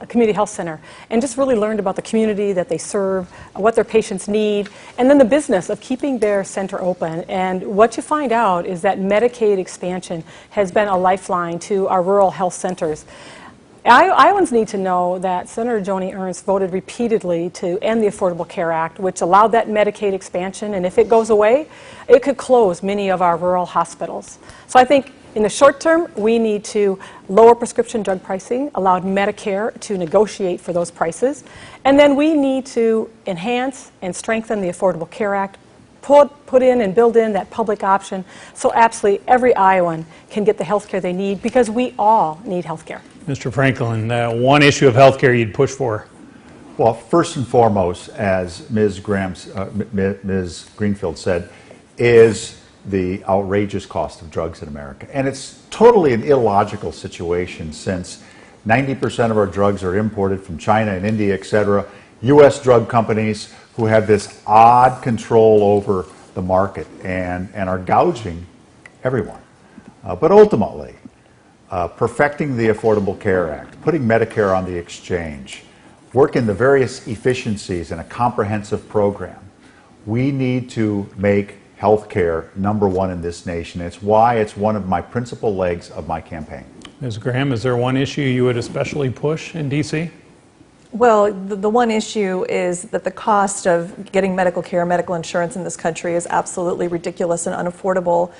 Community Health Center and just really learned about the community that they serve, what their patients need, and then the business of keeping their center open. And what you find out is that Medicaid expansion has been a lifeline to our rural health centers. Iowans need to know that Senator Joni Ernst voted repeatedly to end the Affordable Care Act, which allowed that Medicaid expansion, and if it goes away, it could close many of our rural hospitals. So I think in the short term, we need to lower prescription drug pricing, allow Medicare to negotiate for those prices, and then we need to enhance and strengthen the Affordable Care Act, put in and build in that public option so absolutely every Iowan can get the health care they need, because we all need health care. Mr. Franklin, one issue of health care you'd push for? Well, first and foremost, as Ms. Greenfield said, is the outrageous cost of drugs in America. And it's totally an illogical situation, since 90% of our drugs are imported from China and India, etc. U.S. drug companies who have this odd control over the market and are gouging everyone. But ultimately, perfecting the Affordable Care Act, putting Medicare on the exchange, working the various efficiencies in a comprehensive program. We need to make health care #1 in this nation. It's why it's one of my principal legs of my campaign. Ms. Graham, is there one issue you would especially push in D.C.? Well, the one issue is that the cost of getting medical care, medical insurance in this country is absolutely ridiculous and unaffordable.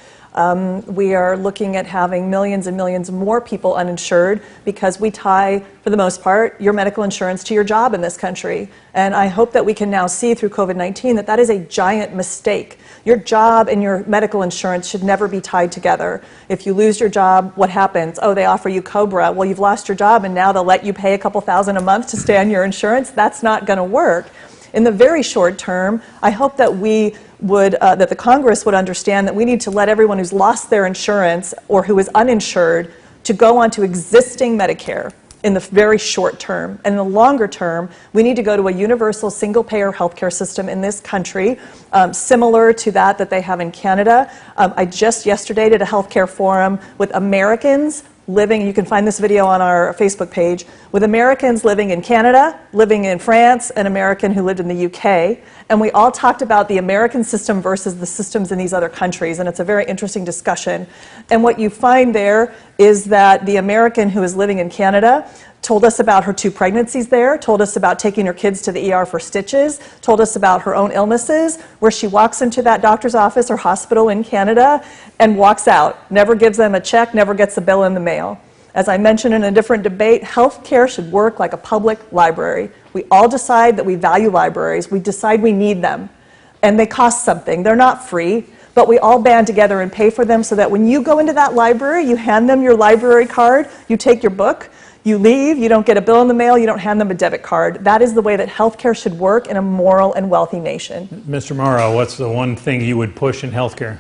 We are looking at having millions and millions more people uninsured because we tie, for the most part, your medical insurance to your job in this country. And I hope that we can now see through COVID-19 that that is a giant mistake. Your job and your medical insurance should never be tied together. If you lose your job, what happens? Oh, they offer you COBRA. Well, you've lost your job and now they'll let you pay a couple $1,000 a month to stay on your insurance. That's not going to work. In the very short term, I hope that that the Congress would understand that we need to let everyone who's lost their insurance or who is uninsured to go onto existing Medicare in the very short term. And in the longer term, we need to go to a universal single-payer healthcare system in this country, similar to that they have in Canada. I just yesterday did a healthcare forum with Americans living, you can find this video on our Facebook page, with Americans living in Canada, living in France, an American who lived in the UK, and we all talked about the American system versus the systems in these other countries, and it's a very interesting discussion. And what you find there is that the American who is living in Canada told us about her 2 pregnancies there, told us about taking her kids to the ER for stitches, told us about her own illnesses, where she walks into that doctor's office or hospital in Canada and walks out, never gives them a check, never gets a bill in the mail. As I mentioned in a different debate, healthcare should work like a public library. We all decide that we value libraries. We decide we need them. And they cost something. They're not free. But we all band together and pay for them so that when you go into that library, you hand them your library card, you take your book, you leave, you don't get a bill in the mail, you don't hand them a debit card. That is the way that healthcare should work in a moral and wealthy nation. Mr. MAURO, what's the one thing you would push in healthcare?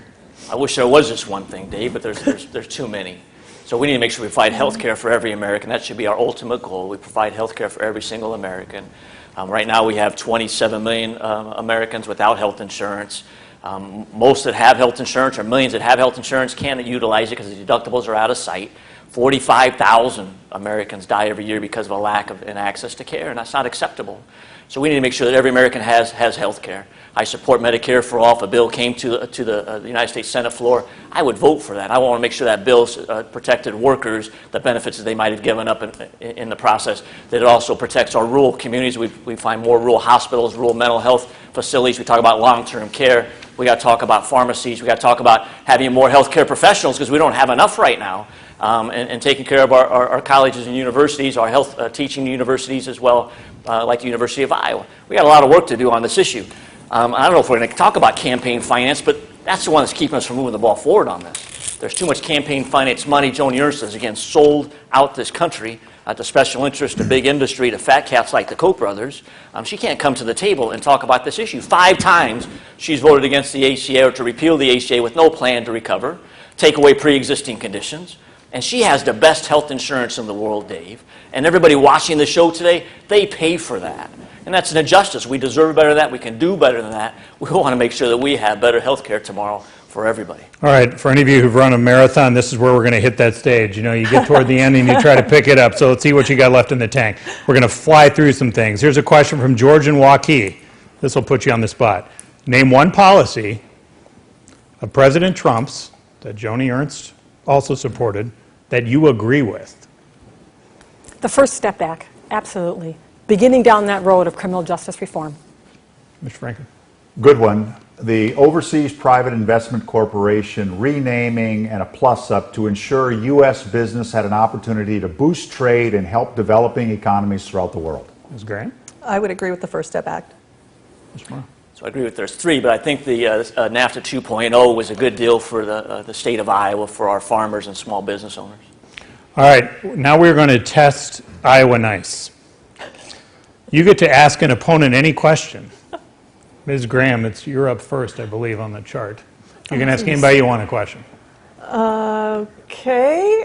I wish there was just one thing, Dave, but there's too many. So we need to make sure we provide health care for every American. That should be our ultimate goal. We provide health care for every single American. Right now we have 27 million Americans without health insurance. Most that have health insurance, or millions that have health insurance, can't utilize it because the deductibles are out of sight. 45,000 Americans die every year because of a lack of access to care, and that's not acceptable. So we need to make sure that every American has health care. I support Medicare for all. If a bill came to the United States Senate floor, I would vote for that. I want to make sure that bill protected workers, the benefits that they might have given up in the process, that it also protects our rural communities. We find more rural hospitals, rural mental health facilities. We talk about long-term care. We got to talk about pharmacies. We got to talk about having more health care professionals because we don't have enough right now. And taking care of our colleges and universities, our health teaching universities as well, like the University of Iowa. We got a lot of work to do on this issue. I don't know if we're going to talk about campaign finance, but that's the one that's keeping us from moving the ball forward on this. There's too much campaign finance money. Joni Ernst has, again, sold out this country to special interests, to big industry, to fat cats like the Koch brothers. She can't come to the table and talk about this issue. 5 times she's voted against the ACA or to repeal the ACA with no plan to recover, take away pre-existing conditions. And she has the best health insurance in the world, Dave. And everybody watching the show today, they pay for that. And that's an injustice. We deserve better than that. We can do better than that. We want to make sure that we have better health care tomorrow for everybody. All right, for any of you who've run a marathon, this is where we're going to hit that stage. You know, you get toward the end and you try to pick it up. So let's see what you got left in the tank. We're going to fly through some things. Here's a question from George in Waukee. This will put you on the spot. Name one policy of President Trump's that Joni Ernst also supported that you agree with. The first step back, absolutely. Beginning down that road of criminal justice reform. Mr. Franken. Good one. The Overseas Private Investment Corporation renaming and a plus-up to ensure U.S. business had an opportunity to boost trade and help developing economies throughout the world. Ms. Graham. I would agree with the First Step Act. Mr. Morrow. So I agree with there's 3, but I think the NAFTA 2.0 was a good deal for the state of Iowa, for our farmers and small business owners. All right, now we're going to test Iowa Nice. You get to ask an opponent any question. Ms. Graham, you're up first, I believe, on the chart. You can ask anybody you want a question. Okay.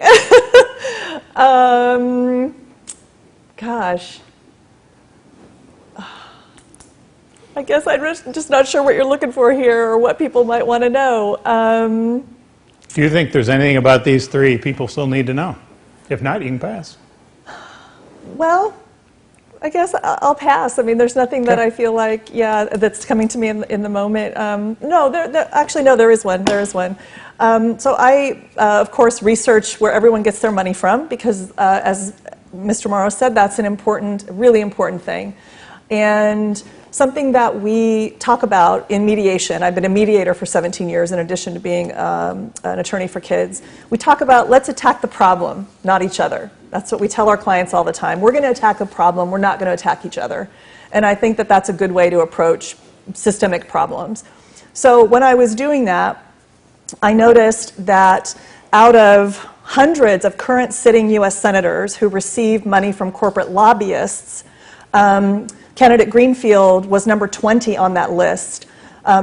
Gosh. I guess I'm just not sure what you're looking for here or what people might want to know. Do you think there's anything about these 3 people still need to know? If not, you can pass. Well, I guess I'll pass. I mean, there's nothing that I feel like, that's coming to me in the moment. No, actually, no, there is one. There is one. So I, of course, research where everyone gets their money from because, as Mr. Morrow said, that's an important, really important thing. And something that we talk about in mediation, I've been a mediator for 17 years in addition to being an attorney for kids. We talk about let's attack the problem, not each other. That's what we tell our clients all the time. We're going to attack a problem, we're not going to attack each other. And I think that that's a good way to approach systemic problems. So when I was doing that, I noticed that out of hundreds of current sitting U.S. senators who receive money from corporate lobbyists, candidate Greenfield was number 20 on that list,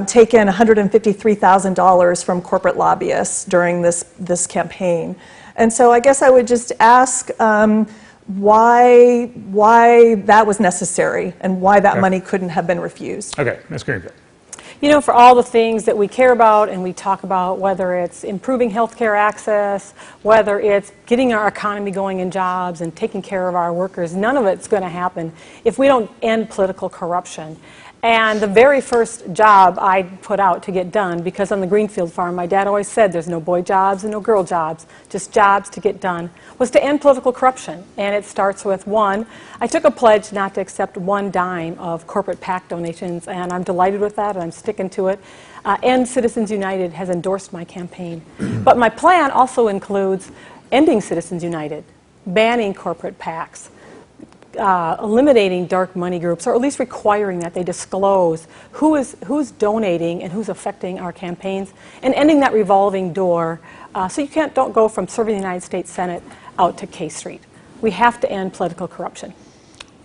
taken $153,000 from corporate lobbyists during this campaign. And so I guess I would just ask why that was necessary and why that money couldn't have been refused. Okay, Ms. Greenfield. You know, for all the things that we care about and we talk about, whether it's improving healthcare access, whether it's getting our economy going in jobs and taking care of our workers, none of it's going to happen if we don't end political corruption. And the very first job I put out to get done, because on the Greenfield farm, my dad always said there's no boy jobs and no girl jobs, just jobs to get done, was to end political corruption. And it starts with one, I took a pledge not to accept one dime of corporate PAC donations, and I'm delighted with that, and I'm sticking to it. And Citizens United has endorsed my campaign. But my plan also includes ending Citizens United, banning corporate PACs, eliminating dark money groups, or at least requiring that they disclose who's donating and who's affecting our campaigns, and ending that revolving door so you don't go from serving the United States Senate out to K Street. We have to end political corruption.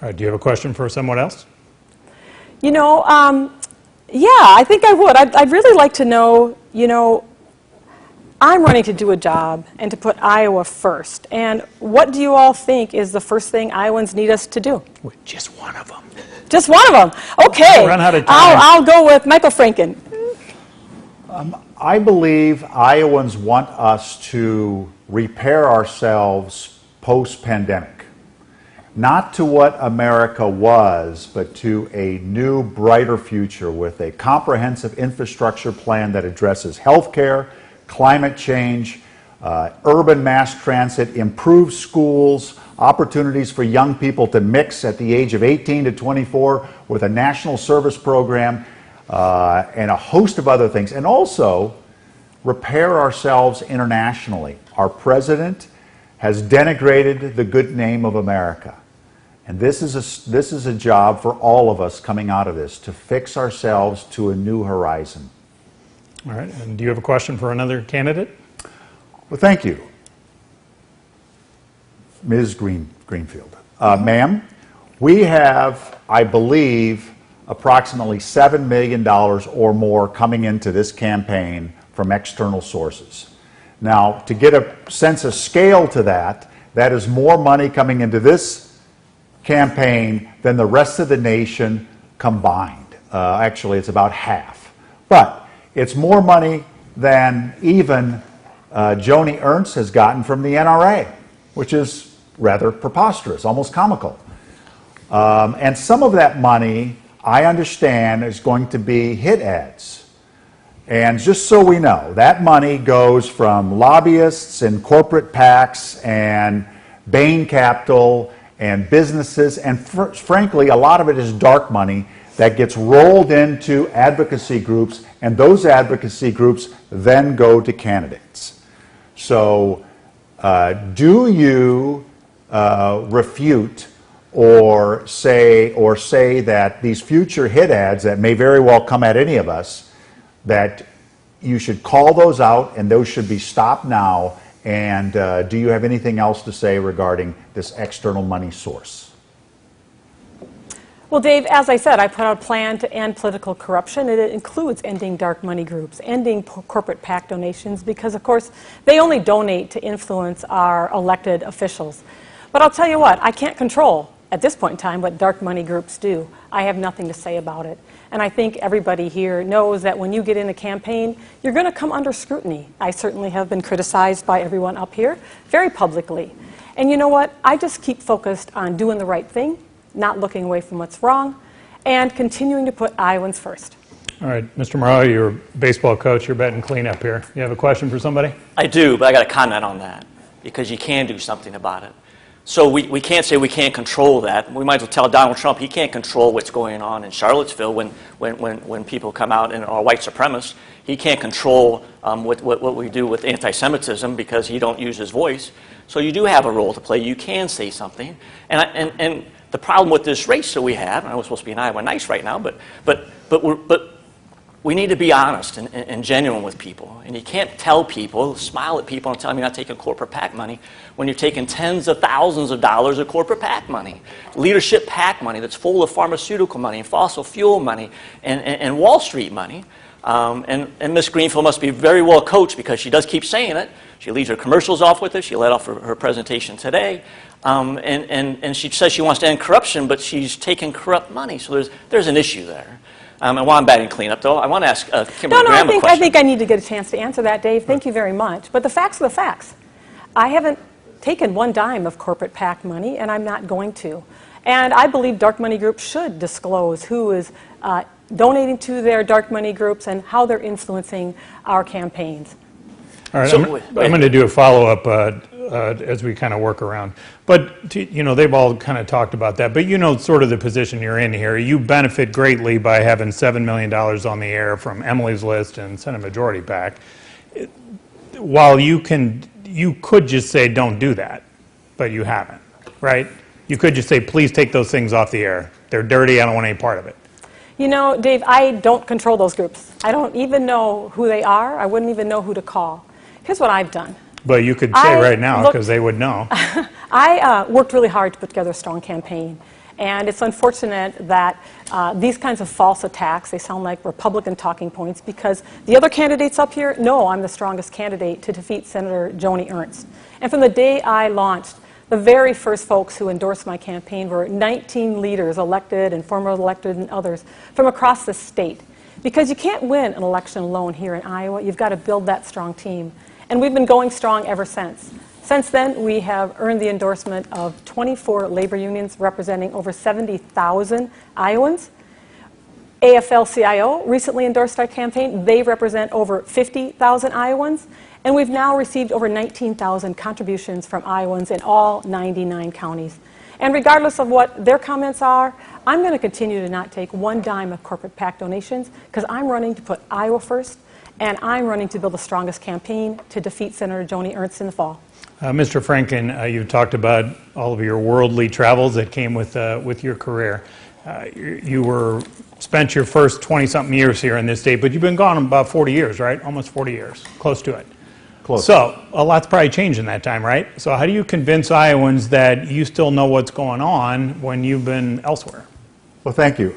All right, do you have a question for someone else? You know, yeah, I think I would. I'd really like to know, you know, I'm running to do a job and to put Iowa first. And what do you all think is the first thing Iowans need us to do? Just one of them. Just one of them. Okay. Run out of time. I'll go with Michael Franken. I believe Iowans want us to repair ourselves post-pandemic. Not to what America was, but to a new, brighter future with a comprehensive infrastructure plan that addresses healthcare, climate change, urban mass transit, improved schools, opportunities for young people to mix at the age of 18 to 24 with a national service program, and a host of other things. And also repair ourselves internationally. Our president has denigrated the good name of America. And this is a job for all of us coming out of this, to fix ourselves to a new horizon. All right, and do you have a question for another candidate? Well, thank you. Ms. Greenfield. Ma'am, we have, I believe, approximately $7 million or more coming into this campaign from external sources. Now, to get a sense of scale to that, that is more money coming into this campaign than the rest of the nation combined. Actually, it's about half. But it's more money than even Joni Ernst has gotten from the NRA, which is rather preposterous, almost comical. And some of that money, I understand, is going to be hit ads. And just so we know, that money goes from lobbyists and corporate PACs and Bain Capital and businesses, and frankly, a lot of it is dark money that gets rolled into advocacy groups, and those advocacy groups then go to candidates. So do you refute or say that these future hit ads that may very well come at any of us, that you should call those out and those should be stopped now? And do you have anything else to say regarding this external money source? Well, Dave, as I said, I put out a plan to end political corruption. It includes ending dark money groups, ending corporate PAC donations, because, of course, they only donate to influence our elected officials. But I'll tell you what, I can't control, at this point in time, what dark money groups do. I have nothing to say about it. And I think everybody here knows that when you get in a campaign, you're going to come under scrutiny. I certainly have been criticized by everyone up here very publicly. And you know what? I just keep focused on doing the right thing, not looking away from what's wrong, and continuing to put Iowans first. All right, Mr. Mauro, you're a baseball coach. You're betting cleanup here. You have a question for somebody? I do, but I got to comment on that because you can do something about it. So we can't say we can't control that. We might as well tell Donald Trump he can't control what's going on in Charlottesville when people come out and are white supremacists. He can't control what we do with anti-Semitism because he don't use his voice. So you do have a role to play. You can say something. And the problem with this race that we have, and I was supposed to be in Iowa nice right now, but we need to be honest and genuine with people. And you can't tell people, smile at people and tell them you're not taking corporate PAC money when you're taking tens of thousands of dollars of corporate PAC money. Leadership PAC money that's full of pharmaceutical money and fossil fuel money and Wall Street money. And Ms. Greenfield must be very well coached because she does keep saying it. She leaves her commercials off with it. She led off her presentation today. And she says she wants to end corruption, but she's taking corrupt money. So there's an issue there. And while I'm batting cleanup, though, I want to ask Kimberly Graham a question. I think I need to get a chance to answer that, Dave. Thank you very much. But the facts are the facts. I haven't taken one dime of corporate PAC money, and I'm not going to. And I believe dark money groups should disclose who is donating to their dark money groups and how they're influencing our campaigns. All right, I'm going to do a follow-up as we kind of work around. But, you know, they've all kind of talked about that. But you know sort of the position you're in here. You benefit greatly by having $7 million on the air from Emily's List and Senate Majority PAC. While you could just say don't do that, but you haven't, right? You could just say, please take those things off the air. They're dirty. I don't want any part of it. You know, Dave, I don't control those groups. I don't even know who they are. I wouldn't even know who to call. Here's what I've done. But you could say right now, because they would know. I worked really hard to put together a strong campaign. And it's unfortunate that these kinds of false attacks, they sound like Republican talking points, because the other candidates up here know I'm the strongest candidate to defeat Senator Joni Ernst. And from the day I launched, the very first folks who endorsed my campaign were 19 leaders, elected and former elected and others, from across the state. Because you can't win an election alone here in Iowa. You've got to build that strong team. And we've been going strong ever since. Since then, we have earned the endorsement of 24 labor unions representing over 70,000 Iowans. AFL-CIO recently endorsed our campaign. They represent over 50,000 Iowans. And we've now received over 19,000 contributions from Iowans in all 99 counties. And regardless of what their comments are, I'm going to continue to not take one dime of corporate PAC donations because I'm running to put Iowa first, and I'm running to build the strongest campaign to defeat Senator Joni Ernst in the fall. Mr. Franken, you talked about all of your worldly travels that came with your career. You spent your first 20-something years here in this state, but you've been gone about 40 years, right? Almost 40 years, close to it. Close. So a lot's probably changed in that time, right? So how do you convince Iowans that you still know what's going on when you've been elsewhere? Well, thank you.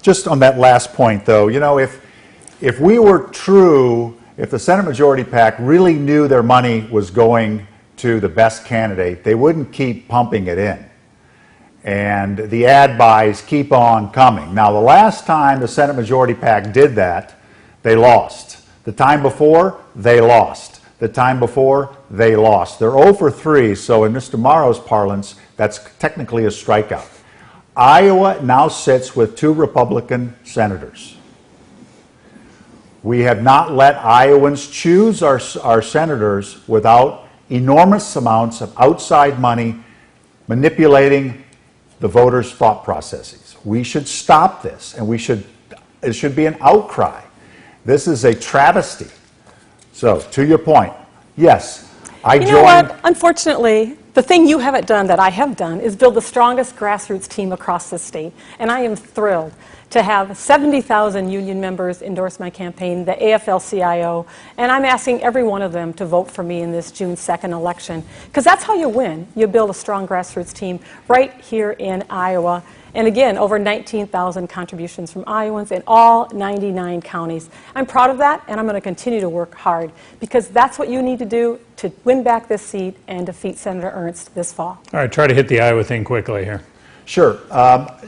Just on that last point, though, you know, if we were true, if the Senate Majority PAC really knew their money was going to the best candidate, they wouldn't keep pumping it in. And the ad buys keep on coming. Now, the last time the Senate Majority PAC did that, they lost. The time before, they lost. The time before, they lost. They're 0 for 3, so in Mr. MAURO's parlance, that's technically a strikeout. Iowa now sits with 2 Republican senators. We have not let Iowans choose our senators without enormous amounts of outside money manipulating the voters' thought processes. We should stop this, and it should be an outcry. This is a travesty. So, to your point, yes, I joined. You know what? Unfortunately, the thing you haven't done that I have done is build the strongest grassroots team across the state. And I am thrilled to have 70,000 union members endorse my campaign, the AFL-CIO, and I'm asking every one of them to vote for me in this June 2nd election. Because that's how you win. You build a strong grassroots team right here in Iowa. And again, over 19,000 contributions from Iowans in all 99 counties. I'm proud of that, and I'm going to continue to work hard because that's what you need to do to win back this seat and defeat Senator Ernst this fall. All right, try to hit the Iowa thing quickly here. Sure.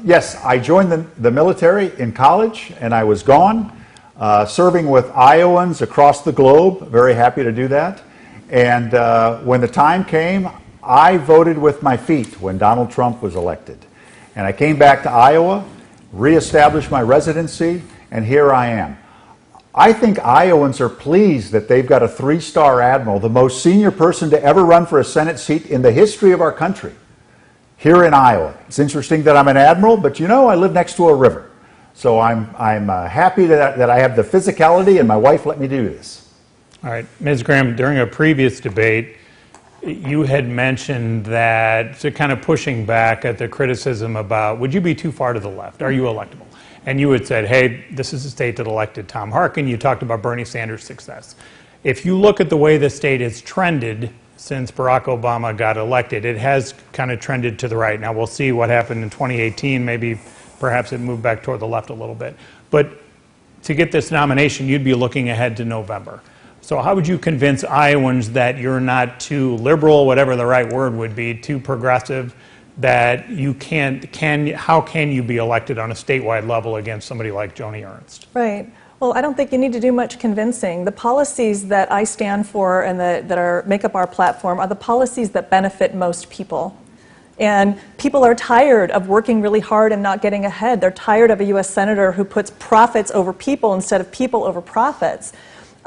Yes, I joined the military in college, and I was gone, serving with Iowans across the globe. Very happy to do that. And when the time came, I voted with my feet when Donald Trump was elected. And I came back to Iowa, reestablished my residency, and here I am. I think Iowans are pleased that they've got a 3-star admiral, the most senior person to ever run for a Senate seat in the history of our country, here in Iowa. It's interesting that I'm an admiral, but you know, I live next to a river. So I'm happy that I have the physicality, and my wife let me do this. All right, Ms. Graham, during a previous debate, you had mentioned that, so kind of pushing back at the criticism about, would you be too far to the left? Are you electable? And you had said, hey, this is a state that elected Tom Harkin. You talked about Bernie Sanders' success. If you look at the way the state has trended since Barack Obama got elected, it has kind of trended to the right. Now, we'll see what happened in 2018. Maybe perhaps it moved back toward the left a little bit. But to get this nomination, you'd be looking ahead to November. So how would you convince Iowans that you're not too liberal, whatever the right word would be, too progressive, that you how can you be elected on a statewide level against somebody like Joni Ernst? Right. Well, I don't think you need to do much convincing. The policies that I stand for and that make up our platform are the policies that benefit most people. And people are tired of working really hard and not getting ahead. They're tired of a U.S. Senator who puts profits over people instead of people over profits.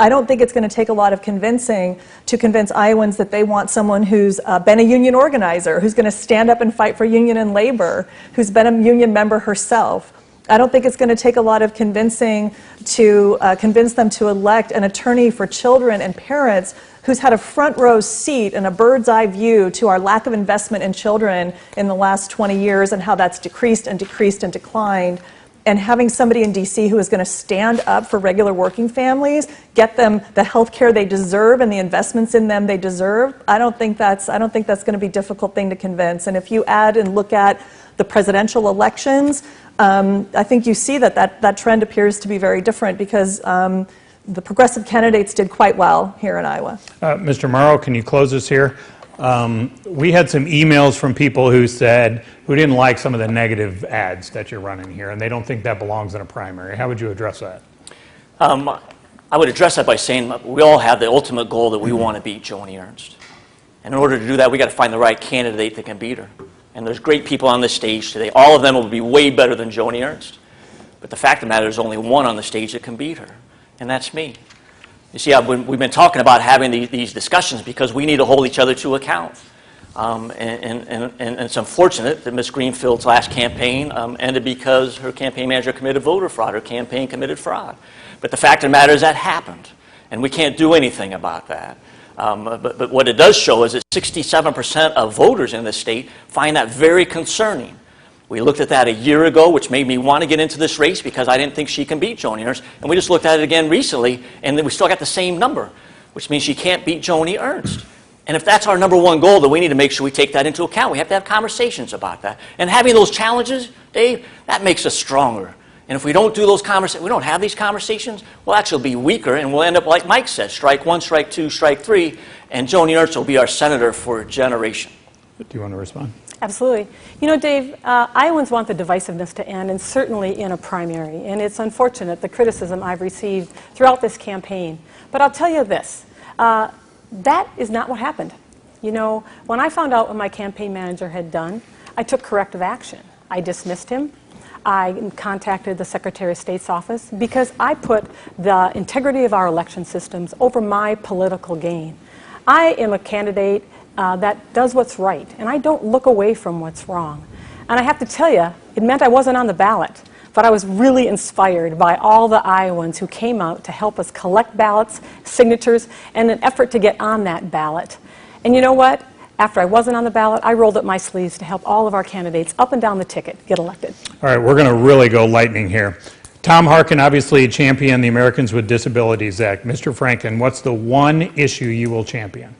I don't think it's going to take a lot of convincing to convince Iowans that they want someone who's been a union organizer, who's going to stand up and fight for union and labor, who's been a union member herself. I don't think it's going to take a lot of convincing to convince them to elect an attorney for children and parents who's had a front row seat and a bird's eye view to our lack of investment in children in the last 20 years and how that's decreased and decreased and declined. And having somebody in D.C. who is going to stand up for regular working families, get them the health care they deserve and the investments in them they deserve, I don't think that's going to be a difficult thing to convince. And if you add and look at the presidential elections, I think you see that trend appears to be very different because the progressive candidates did quite well here in Iowa. Mr. MAURO, can you close us here? We had some emails from people who didn't like some of the negative ads that you're running here, and they don't think that belongs in a primary. How would you address that? I would address that by saying we all have the ultimate goal that we want to beat Joni Ernst. And in order to do that, we got to find the right candidate that can beat her. And there's great people on this stage today. All of them will be way better than Joni Ernst. But the fact of the matter is only one on the stage that can beat her, and that's me. You see, we've been talking about having these discussions because we need to hold each other to account. And it's unfortunate that Ms. Greenfield's last campaign ended because her campaign manager committed voter fraud. Her campaign committed fraud. But the fact of the matter is that happened, and we can't do anything about that. But what it does show is that 67% of voters in this state find that very concerning. We looked at that a year ago, which made me want to get into this race because I didn't think she can beat Joni Ernst. And we just looked at it again recently, and then we still got the same number, which means she can't beat Joni Ernst. And if that's our number one goal, then we need to make sure we take that into account. We have to have conversations about that. And having those challenges, Dave, that makes us stronger. And if we don't do those conversations, we don't have these conversations, we'll actually be weaker, and we'll end up like Mike said, strike one, strike two, strike three, and Joni Ernst will be our senator for a generation. Do you want to respond? Absolutely. You know, Dave, Iowans want the divisiveness to end, and certainly in a primary. And it's unfortunate, the criticism I've received throughout this campaign. But I'll tell you this, that is not what happened. You know, when I found out what my campaign manager had done, I took corrective action. I dismissed him. I contacted the Secretary of State's office because I put the integrity of our election systems over my political gain. I am a candidate that does what's right, and I don't look away from what's wrong. And I have to tell you, it meant I wasn't on the ballot, but I was really inspired by all the Iowans who came out to help us collect ballots, signatures, and an effort to get on that ballot. And you know what? After I wasn't on the ballot, I rolled up my sleeves to help all of our candidates up and down the ticket get elected. All right, we're going to really go lightning here. Tom Harkin obviously championed the Americans with Disabilities Act. Mr. Franken, what's the one issue you will champion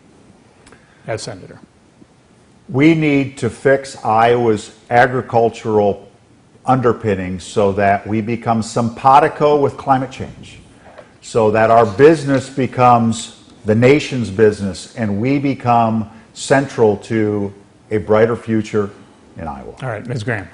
as senator? We need to fix Iowa's agricultural underpinnings so that we become simpatico with climate change, so that our business becomes the nation's business and we become central to a brighter future in Iowa. All right, Ms. Graham.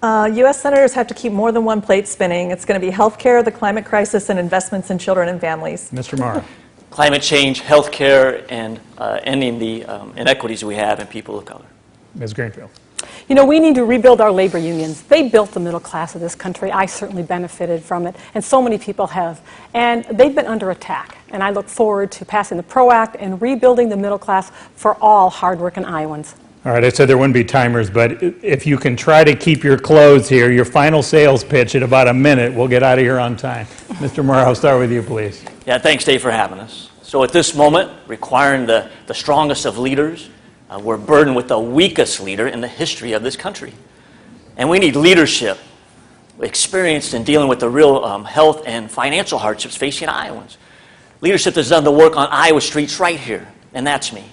U.S. senators have to keep more than one plate spinning. It's going to be health care, the climate crisis, and investments in children and families. Mr. Mauro. Climate change, health care, and ending the inequities we have in people of color. Ms. Greenfield. You know, we need to rebuild our labor unions. They built the middle class of this country. I certainly benefited from it, and so many people have. And they've been under attack. And I look forward to passing the PRO Act and rebuilding the middle class for all hardworking Iowans. All right, I said there wouldn't be timers, but if you can try to keep your close here, your final sales pitch at about a minute, we'll get out of here on time. Mr. Mauro, I'll start with you, please. Yeah, thanks, Dave, for having us. So at this moment, requiring the strongest of leaders, we're burdened with the weakest leader in the history of this country. And we need leadership experienced in dealing with the real health and financial hardships facing Iowans. Leadership that's done the work on Iowa streets right here, and that's me.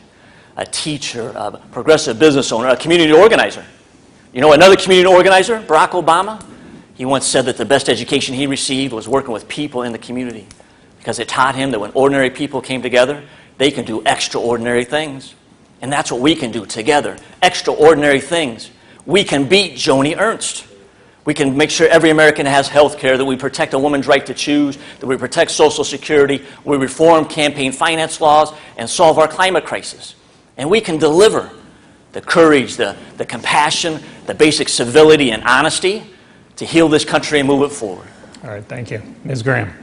A teacher, a progressive business owner, a community organizer. You know another community organizer, Barack Obama? He once said that the best education he received was working with people in the community because it taught him that when ordinary people came together, they can do extraordinary things. And that's what we can do together, extraordinary things. We can beat Joni Ernst. We can make sure every American has health care, that we protect a woman's right to choose, that we protect Social Security, we reform campaign finance laws, and solve our climate crisis. And we can deliver the courage, the compassion, the basic civility and honesty to heal this country and move it forward. All right, thank you. Ms. Graham.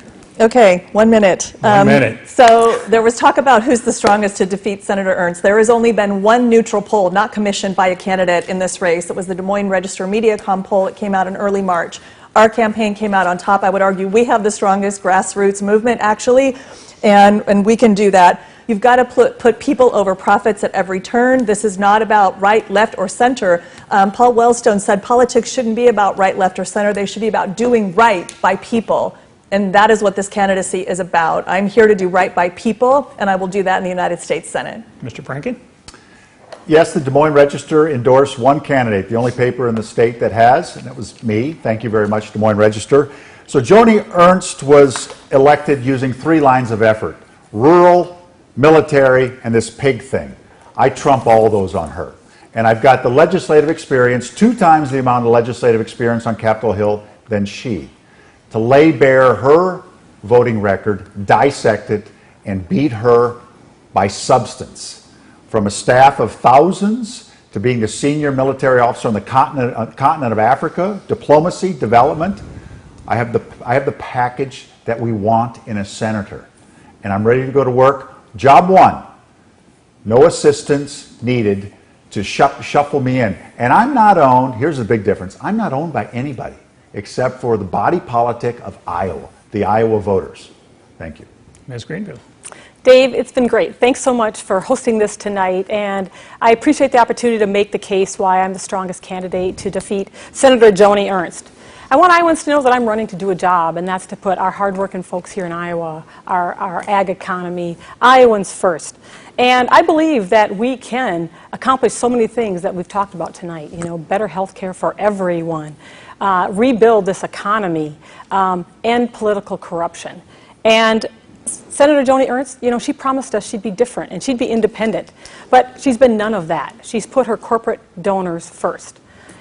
Okay, 1 minute. 1 minute. So there was talk about who's the strongest to defeat Senator Ernst. There has only been one neutral poll, not commissioned by a candidate in this race. It was the Des Moines Register MediaCom poll. It came out in early March. Our campaign came out on top. I would argue we have the strongest grassroots movement, actually, and we can do that. You've got to put people over profits at every turn. This is not about right, left, or center. Paul Wellstone said politics shouldn't be about right, left, or center. They should be about doing right by people. And that is what this candidacy is about. I'm here to do right by people, and I will do that in the United States Senate. Mr. Franken? Yes, the Des Moines Register endorsed one candidate, the only paper in the state that has, and it was me. Thank you very much, Des Moines Register. So Joni Ernst was elected using 3 lines of effort: rural, military, and this pig thing. I trump all those on her. And I've got the legislative experience, 2 times the amount of legislative experience on Capitol Hill than she, to lay bare her voting record, dissect it, and beat her by substance. From a staff of thousands to being the senior military officer on the continent of Africa, diplomacy, development, I have the package that we want in a senator. And I'm ready to go to work. Job one, no assistance needed to shuffle me in. And I'm not owned, here's the big difference, I'm not owned by anybody except for the body politic of Iowa, the Iowa voters. Thank you. Ms. Greenfield. Dave, it's been great. Thanks so much for hosting this tonight, and I appreciate the opportunity to make the case why I'm the strongest candidate to defeat Senator Joni Ernst. I want Iowans to know that I'm running to do a job, and that's to put our hardworking folks here in Iowa, our ag economy, Iowans first. And I believe that we can accomplish so many things that we've talked about tonight. You know, better health care for everyone, rebuild this economy, end political corruption. And Senator Joni Ernst, you know, she promised us she'd be different and she'd be independent, but she's been none of that. She's put her corporate donors first,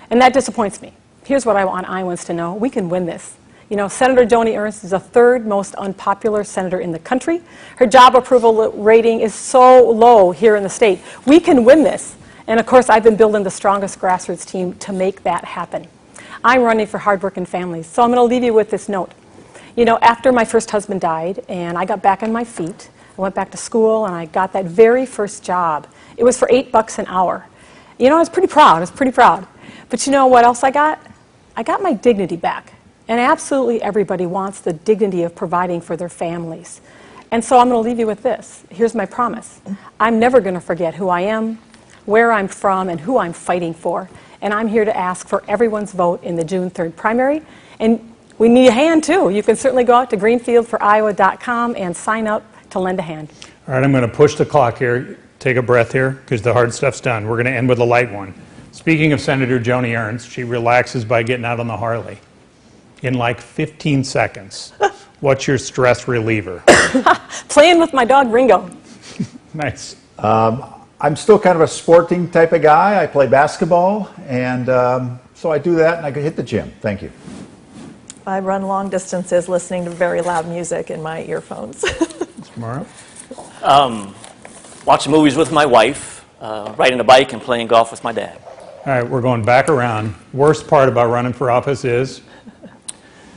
and that disappoints me. Here's what I want Iowans to know. We can win this. You know, Senator Joni Ernst is the third most unpopular senator in the country. Her job approval rating is so low here in the state. We can win this. And of course, I've been building the strongest grassroots team to make that happen. I'm running for hardworking families, so I'm going to leave you with this note. You know, after my first husband died and I got back on my feet, I went back to school and I got that very first job. It was for $8 an hour. You know, I was pretty proud. But you know what else I got? I got my dignity back. And absolutely everybody wants the dignity of providing for their families. And so I'm going to leave you with this. Here's my promise. I'm never going to forget who I am, where I'm from, and who I'm fighting for. And I'm here to ask for everyone's vote in the June 3rd primary. And we need a hand, too. You can certainly go out to greenfieldforiowa.com and sign up to lend a hand. All right, I'm going to push the clock here. Take a breath here, because the hard stuff's done. We're going to end with a light one. Speaking of Senator Joni Ernst, she relaxes by getting out on the Harley in like 15 seconds. What's your stress reliever? Playing with my dog, Ringo. Nice. I'm still kind of a sporting type of guy. I play basketball, and so I do that, and I hit the gym. Thank you. I run long distances listening to very loud music in my earphones. Tomorrow? Watching movies with my wife, riding a bike, and playing golf with my dad. All right, we're going back around. Worst part about running for office is?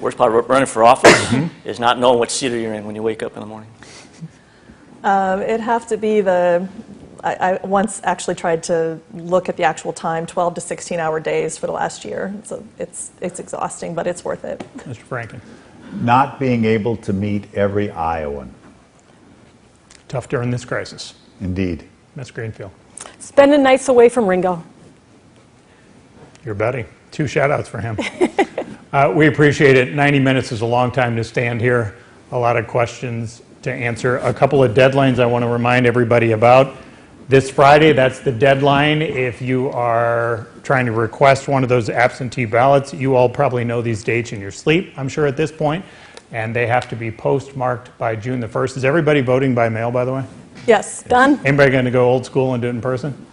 Worst part of running for office is not knowing what seat you're in when you wake up in the morning. It'd have to be I once actually tried to look at the actual time, 12 to 16-hour days for the last year. So it's exhausting, but it's worth it. Mr. Franken. Not being able to meet every Iowan. Tough during this crisis. Indeed. Ms. Greenfield. Spending nights away from Ringo. Your buddy. 2 shout-outs for him. We appreciate it. 90 minutes is a long time to stand here. A lot of questions to answer. A couple of deadlines I want to remind everybody about. This Friday, that's the deadline. If you are trying to request one of those absentee ballots, you all probably know these dates in your sleep, I'm sure, at this point, and they have to be postmarked by June the 1st. Is everybody voting by mail, by the way? Yes, done? Anybody going to go old school and do it in person?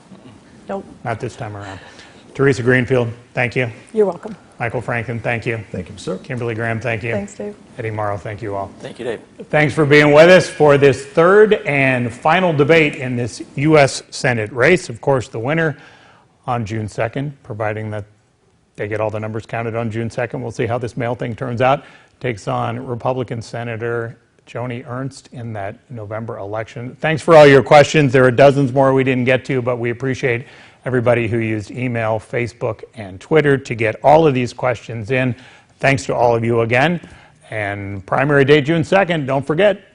Nope. Not this time around. THERESA Greenfield, thank you. You're welcome. Michael Franken, thank you. Thank you, sir. Kimberly Graham, thank you. Thanks, Dave. Eddie MAURO, thank you all. Thank you, Dave. Thanks for being with us for this third and final debate in this U.S. Senate race. Of course, the winner on June 2nd, providing that they get all the numbers counted on June 2nd. We'll see how this mail thing turns out. Takes on Republican Senator Joni Ernst in that November election. Thanks for all your questions. There are dozens more we didn't get to, but we appreciate everybody who used email, Facebook, and Twitter to get all of these questions in. Thanks to all of you again. And primary day, June 2nd, don't forget,